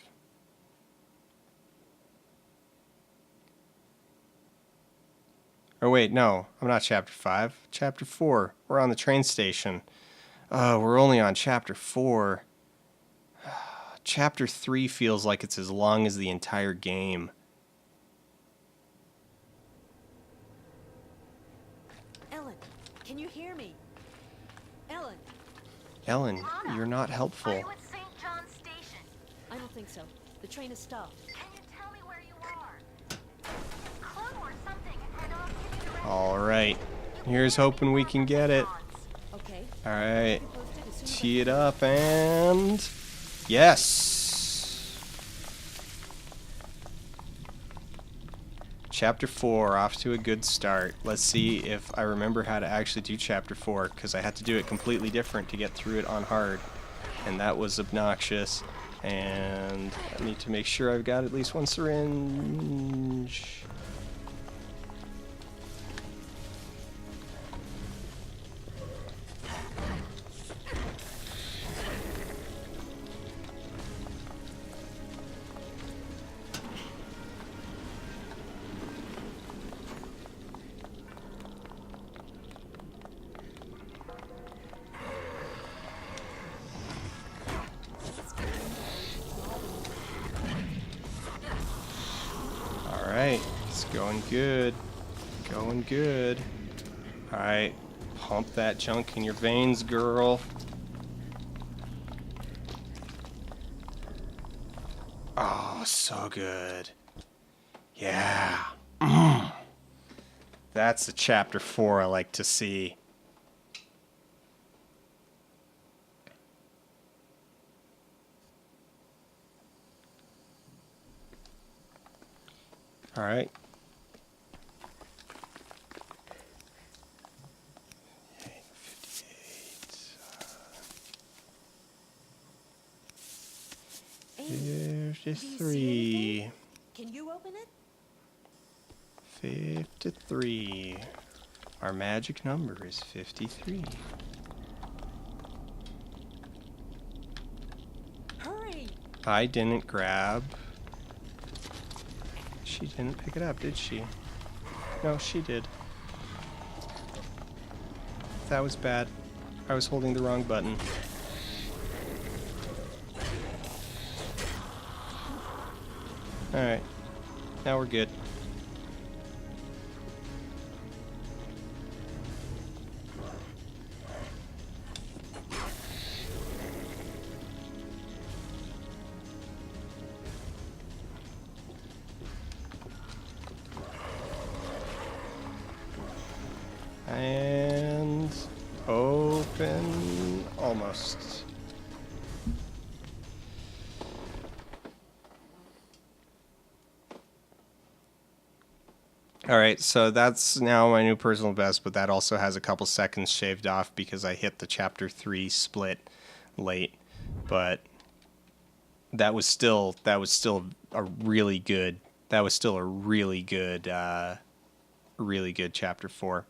Oh, wait, no. I'm not chapter 5. Chapter 4. We're on the train station. We're only on chapter 4. Chapter 3 feels like it's as long as the entire game. Ellen, can you hear me? Ellen, Ellen, you're not Are helpful. you at St. John's Station? I don't think so. The train is stopped. Can you tell me where you are? Clue or something, and I'll give you directions. All right. Here's hoping we can get it. Okay. All right. Keep posted as soon as I Tee it can. up, and yes. Chapter 4, off to a good start. Let's see if I remember how to actually do Chapter 4, because I had to do it completely different to get through it on hard, and that was obnoxious. And I need to make sure I've got at least one syringe. Alright, it's going good. Going good. Alright, pump that junk in your veins, girl. Oh, so good. Yeah. That's the chapter 4 I like to see. All right. Okay, 58. Amy, do you see 53. anything? Can you open it? 53. Our magic number is 53. Hurry! I didn't grab... She didn't pick it up, did she? No, she did. That was bad. I was holding the wrong button. Alright. Now we're good. And open almost. Alright, so that's now my new personal best, but that also has a couple seconds shaved off because I hit the chapter 3 split late. But that was still a really good really good chapter 4.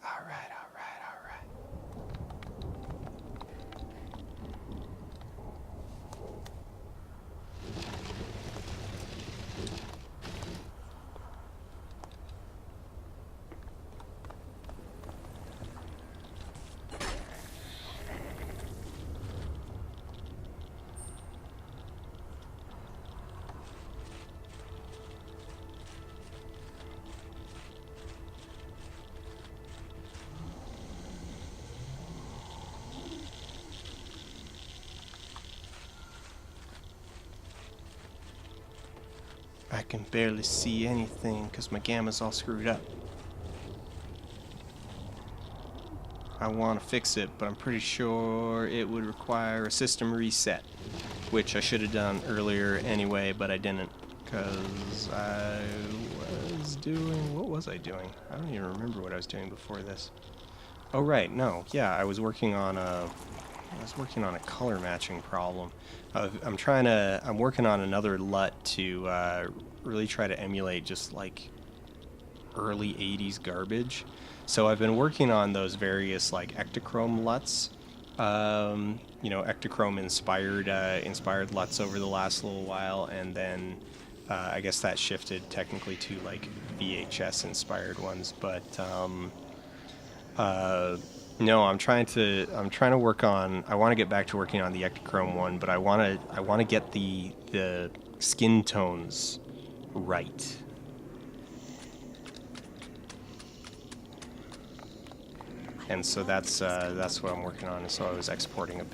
All right. I can barely see anything because my gamma's all screwed up. I want to fix it, but I'm pretty sure it would require a system reset, which I should have done earlier anyway, but I didn't because I was doing... What was I doing? I don't even remember what I was doing before this. Oh, right, no. Yeah, I was working on a color matching problem. I'm working on another LUT to really try to emulate just like early 80s garbage. So I've been working on those various like Ektachrome LUTs, you know, Ektachrome inspired LUTs over the last little while, and then I guess that shifted technically to like VHS inspired ones, but no, I'm trying to work on. I want to get back to working on the Ektachrome one, but I want to get the skin tones right. And so that's what I'm working on. So I was exporting a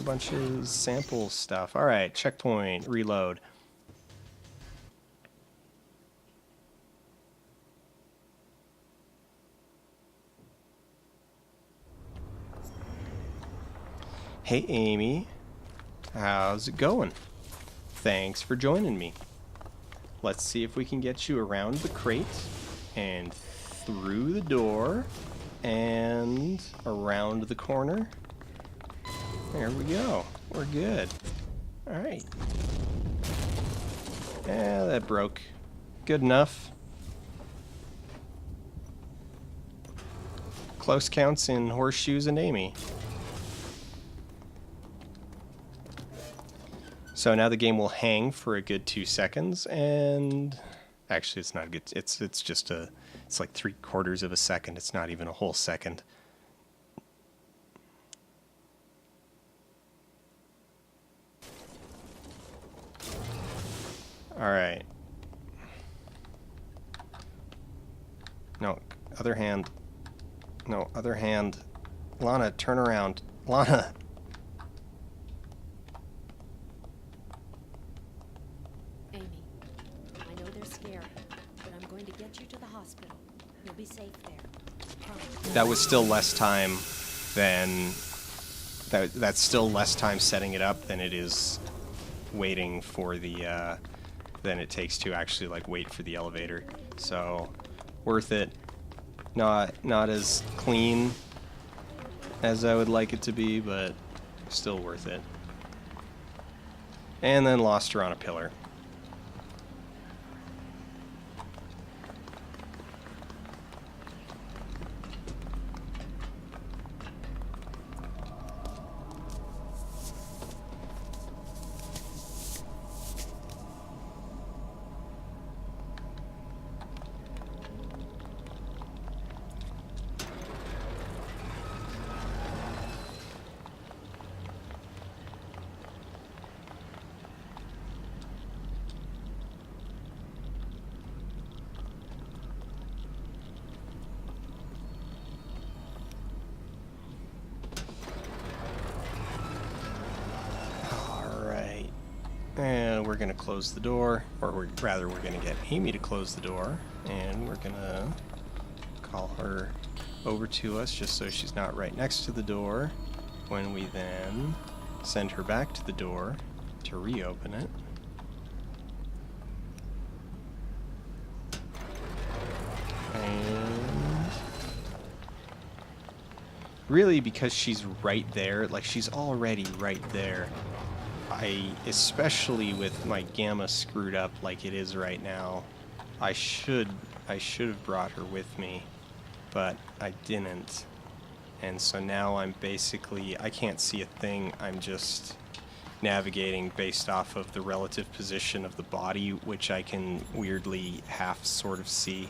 bunch of sample stuff. All right, checkpoint, reload. Hey Amy, how's it going? Thanks for joining me. Let's see if we can get you around the crate and through the door and around the corner. There we go. We're good. All right. Yeah, that broke. Good enough. Close counts in horseshoes and Amy. So now the game will hang for a good 2 seconds, and actually it's not good. It's just it's like 3/4 of a second. It's not even a whole second. All right. No, other hand. No, other hand. Lana, turn around. Lana! Amy, I know they're scary, but I'm going to get you to the hospital. You'll be safe there. Promise. That was still less time than... That's still less time setting it up than it is waiting for the... than it takes to actually, like, wait for the elevator. So, worth it. Not as clean as I would like it to be, but still worth it. And then lost her on a pillar. And we're going to close the door, or rather we're going to get Amy to close the door, and we're going to call her over to us just so she's not right next to the door when we then send her back to the door to reopen it. And really, because she's right there, like she's already right there, especially with my gamma screwed up like it is right now, I should have brought her with me, but I didn't. And so now I'm basically, I can't see a thing. I'm just navigating based off of the relative position of the body, which I can weirdly half sort of see,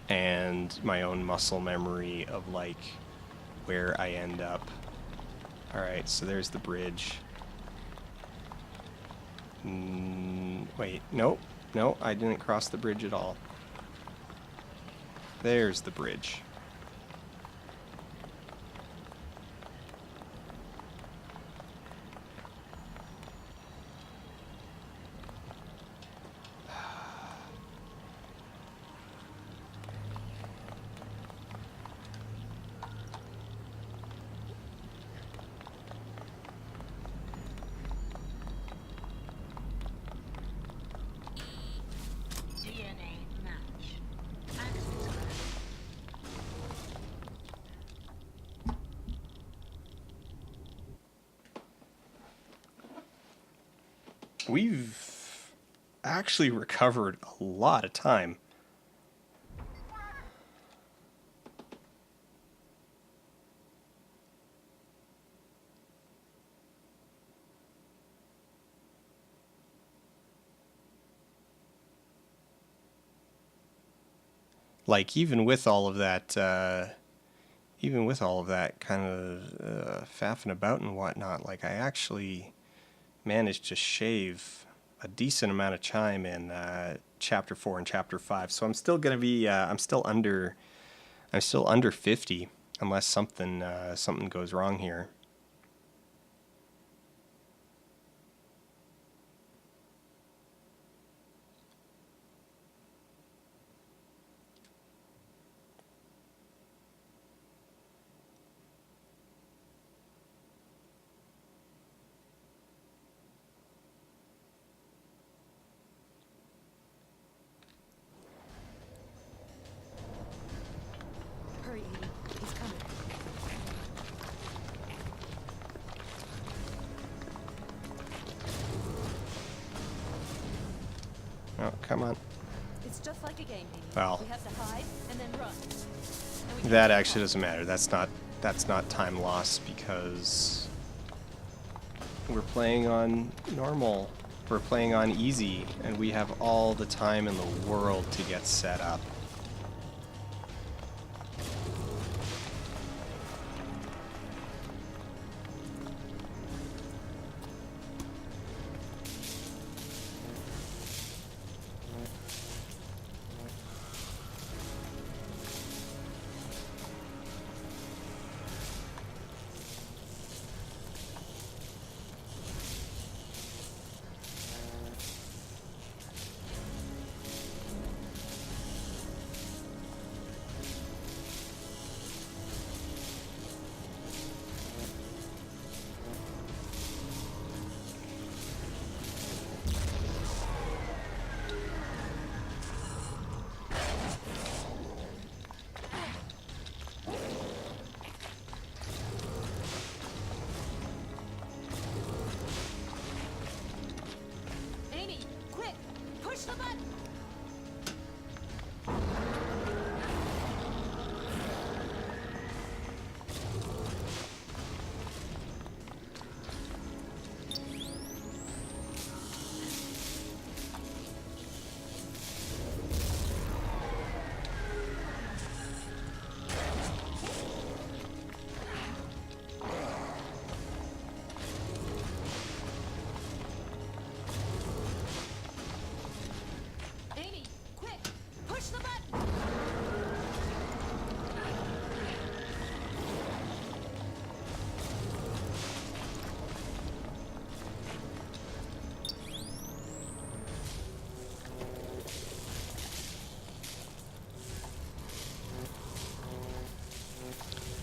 and my own muscle memory of like where I end up. Alright, so there's the bridge. Wait, nope. No, I didn't cross the bridge at all. There's the bridge. DNA match. Access granted. We've actually recovered a lot of time. Like, even with all of that kind of faffing about and whatnot, like, I actually managed to shave a decent amount of time in chapter 4 and chapter 5. So I'm still gonna be I'm still under 50 unless something goes wrong here. Hurry, Amy. He's coming. Oh, come on. It's just like a game, Amy. Well, We have to hide and then run. And we that can't actually hide. doesn't matter. That's not time lost because we're playing on normal. We're playing on easy, and we have all the time in the world to get set up.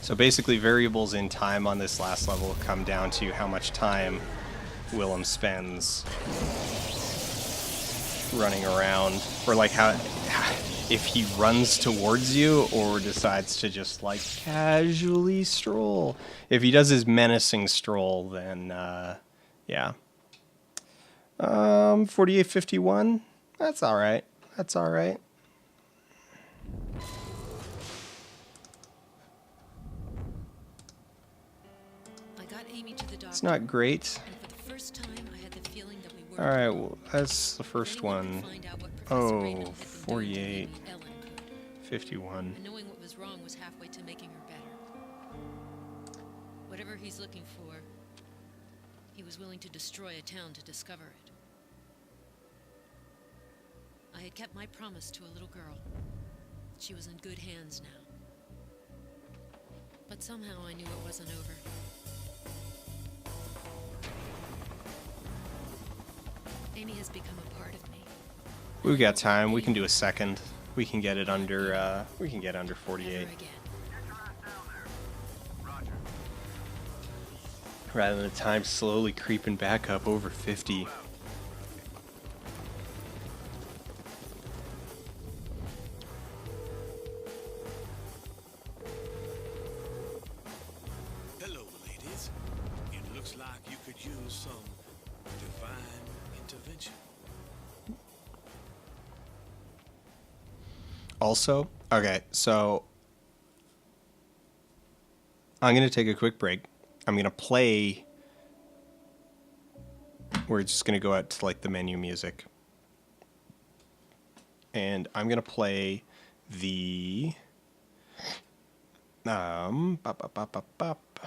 So basically, variables in time on this last level come down to how much time Willem spends running around, or like how if he runs towards you or decides to just like casually stroll. If he does his menacing stroll, then yeah. 4851. That's all right. That's all right. I got Amy to the doctor. It's not great. And for the first time, I had the feeling that we weren't All right, alone. well, that's the first Anyone one. could find out what Professor Oh, Raymond had been doing to 48, Amy, Ellen could. 51. And knowing what was wrong was halfway to making her better. Whatever he's looking for, he was willing to destroy a town to discover it. I had kept my promise to a little girl. She was in good hands now. But somehow I knew it wasn't over. Amy has become a part of me. We've got time. We can do a second. We can get it under. We can get under 48. Never again. Rather than the time slowly creeping back up over 50. Hello, ladies. It looks like you could use some divine intervention. Also, okay, so I'm going to take a quick break. I'm going to play. We're just going to go out to like the menu music. And I'm going to play the bop, bop, bop, bop, bop.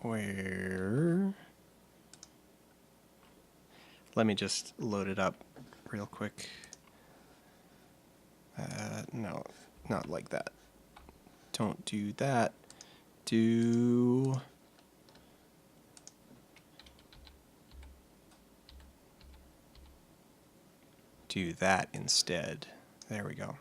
Where? Let me just load it up real quick. No, not like that. Don't do that. Do that instead. There we go.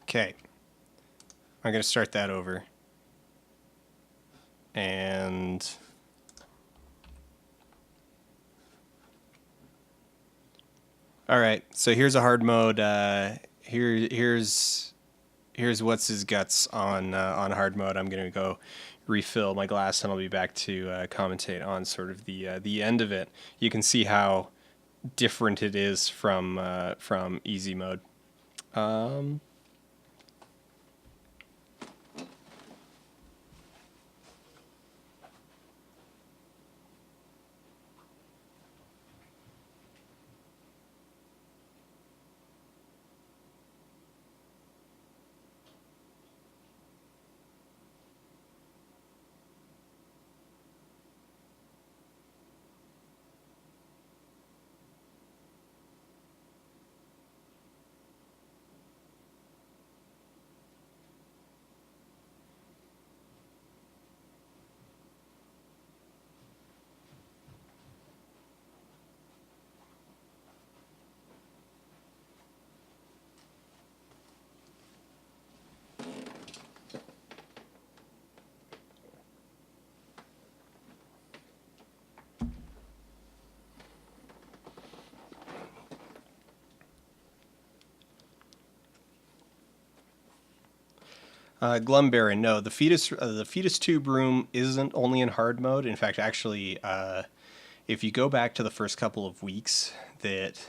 Okay. I'm going to start that over. And all right, so here's a hard mode. Here's what's his guts on hard mode. I'm gonna go refill my glass, and I'll be back to commentate on sort of the end of it. You can see how different it is from easy mode. Glumbaron, no, the fetus tube room isn't only in hard mode. In fact, actually, if you go back to the first couple of weeks that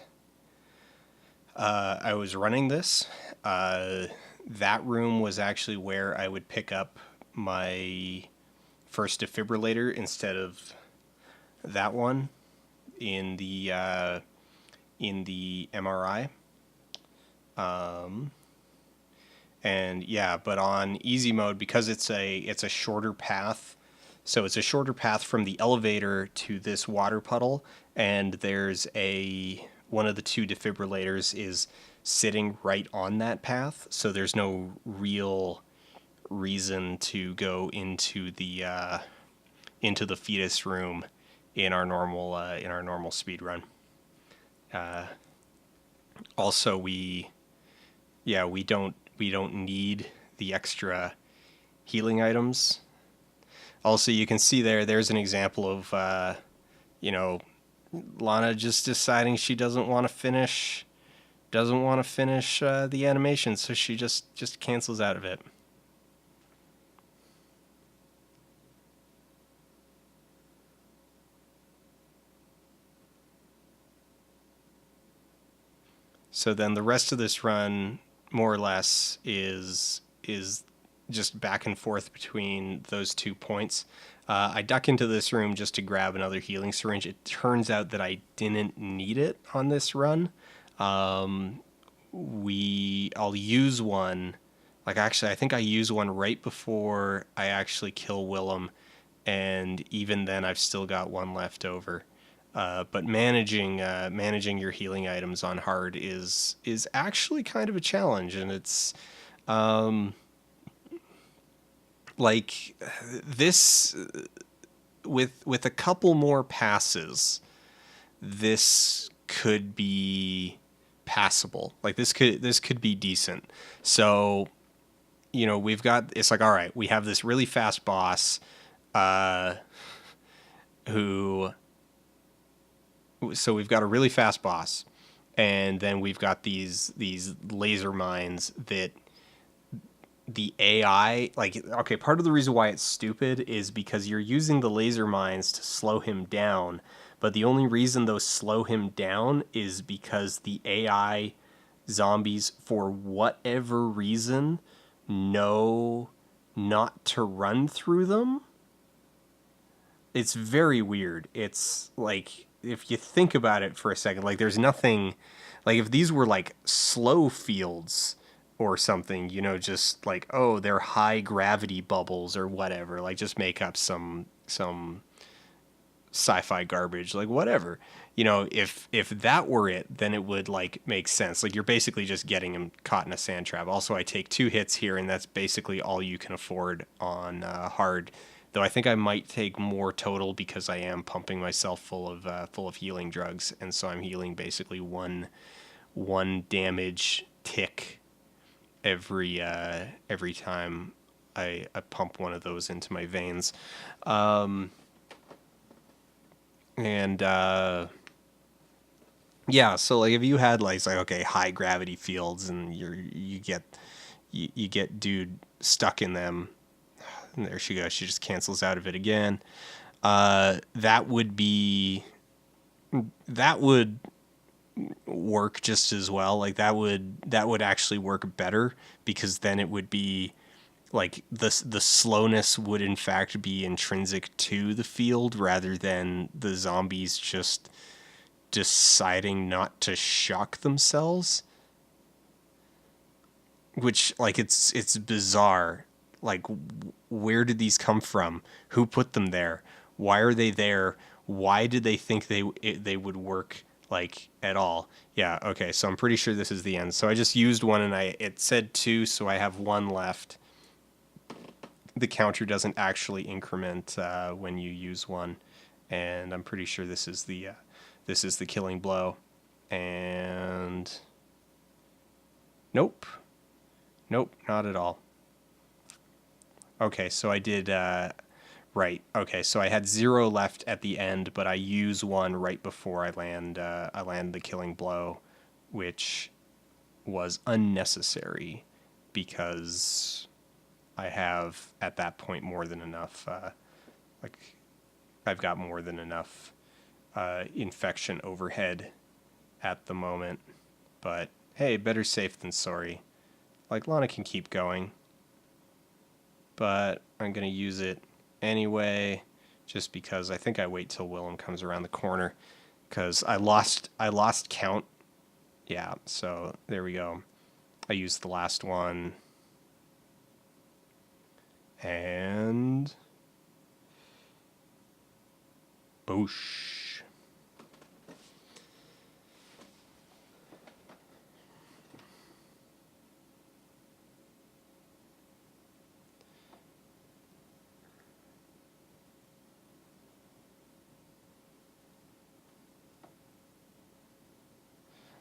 I was running this, that room was actually where I would pick up my first defibrillator instead of that one in the MRI. And yeah, but on easy mode, because it's a shorter path So it's a shorter path from the elevator to this water puddle, and there's one of the two defibrillators is sitting right on that path, so there's no real reason to go into the fetus room in our normal speed run. Also, we don't need the extra healing items. Also, you can see there's an example of Lana just deciding she doesn't want to finish the animation, so she just cancels out of it. So then the rest of this run, more or less, is just back and forth between those 2 points. I duck into this room just to grab another healing syringe. It turns out that I didn't need it on this run. I'll use one. Like, actually, I think I use one right before I actually kill Willem, and even then, I've still got one left over. But managing your healing items on hard is actually kind of a challenge, and it's like this with a couple more passes, this could be passable. Like this could be decent. So, we've got, it's like, all right, we have this really fast boss so we've got a really fast boss, and then we've got these laser mines that the AI, like, okay, part of the reason why it's stupid is because you're using the laser mines to slow him down, but the only reason those slow him down is because the AI zombies, for whatever reason, know not to run through them. It's very weird. It's like, if you think about it for a second, like, there's nothing, like, if these were like slow fields or something, just like, oh, they're high gravity bubbles or whatever, like, just make up some sci-fi garbage, like, whatever. If that were it, then it would, like, make sense. Like, you're basically just getting him caught in a sand trap. Also, I take 2 hits here, and that's basically all you can afford on hard. Though I think I might take more total because I am pumping myself full of healing drugs, and so I'm healing basically one damage tick every time I pump one of those into my veins. Yeah, so like if you had like okay, high gravity fields and you get dude stuck in them, and there she goes, she just cancels out of it again. That would work just as well. Like that would actually work better, because then it would be like the slowness would in fact be intrinsic to the field rather than the zombies just deciding not to shock themselves. Which, like, it's bizarre. Like, where did these come from? Who put them there? Why are they there? Why did they think they would work, like, at all? Yeah, okay, so I'm pretty sure this is the end. So I just used one, and it said 2, so I have 1 left. The counter doesn't actually increment when you use 1, and I'm pretty sure this is the killing blow. And nope, not at all. Okay, so I did right. Okay, so I had 0 left at the end, but I use 1 right before I land the killing blow, which was unnecessary because I have at that point more than enough. Like, I've got more than enough infection overhead at the moment. But hey, better safe than sorry. Like, Lana can keep going, but I'm gonna use it anyway, just because I think I wait till Willem comes around the corner, because I lost count. Yeah, so there we go. I used the last one, and Boosh.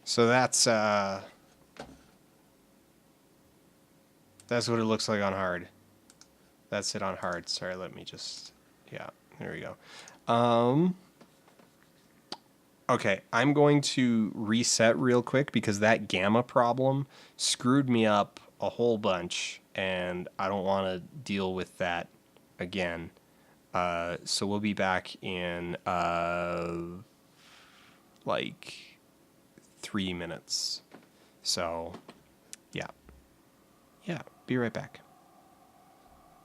So that's what it looks like on hard. That's it on hard. Sorry, let me just, yeah, there we go. Okay, I'm going to reset real quick because that gamma problem screwed me up a whole bunch, and I don't want to deal with that again. So we'll be back in like 3 minutes. So, yeah. Yeah, be right back.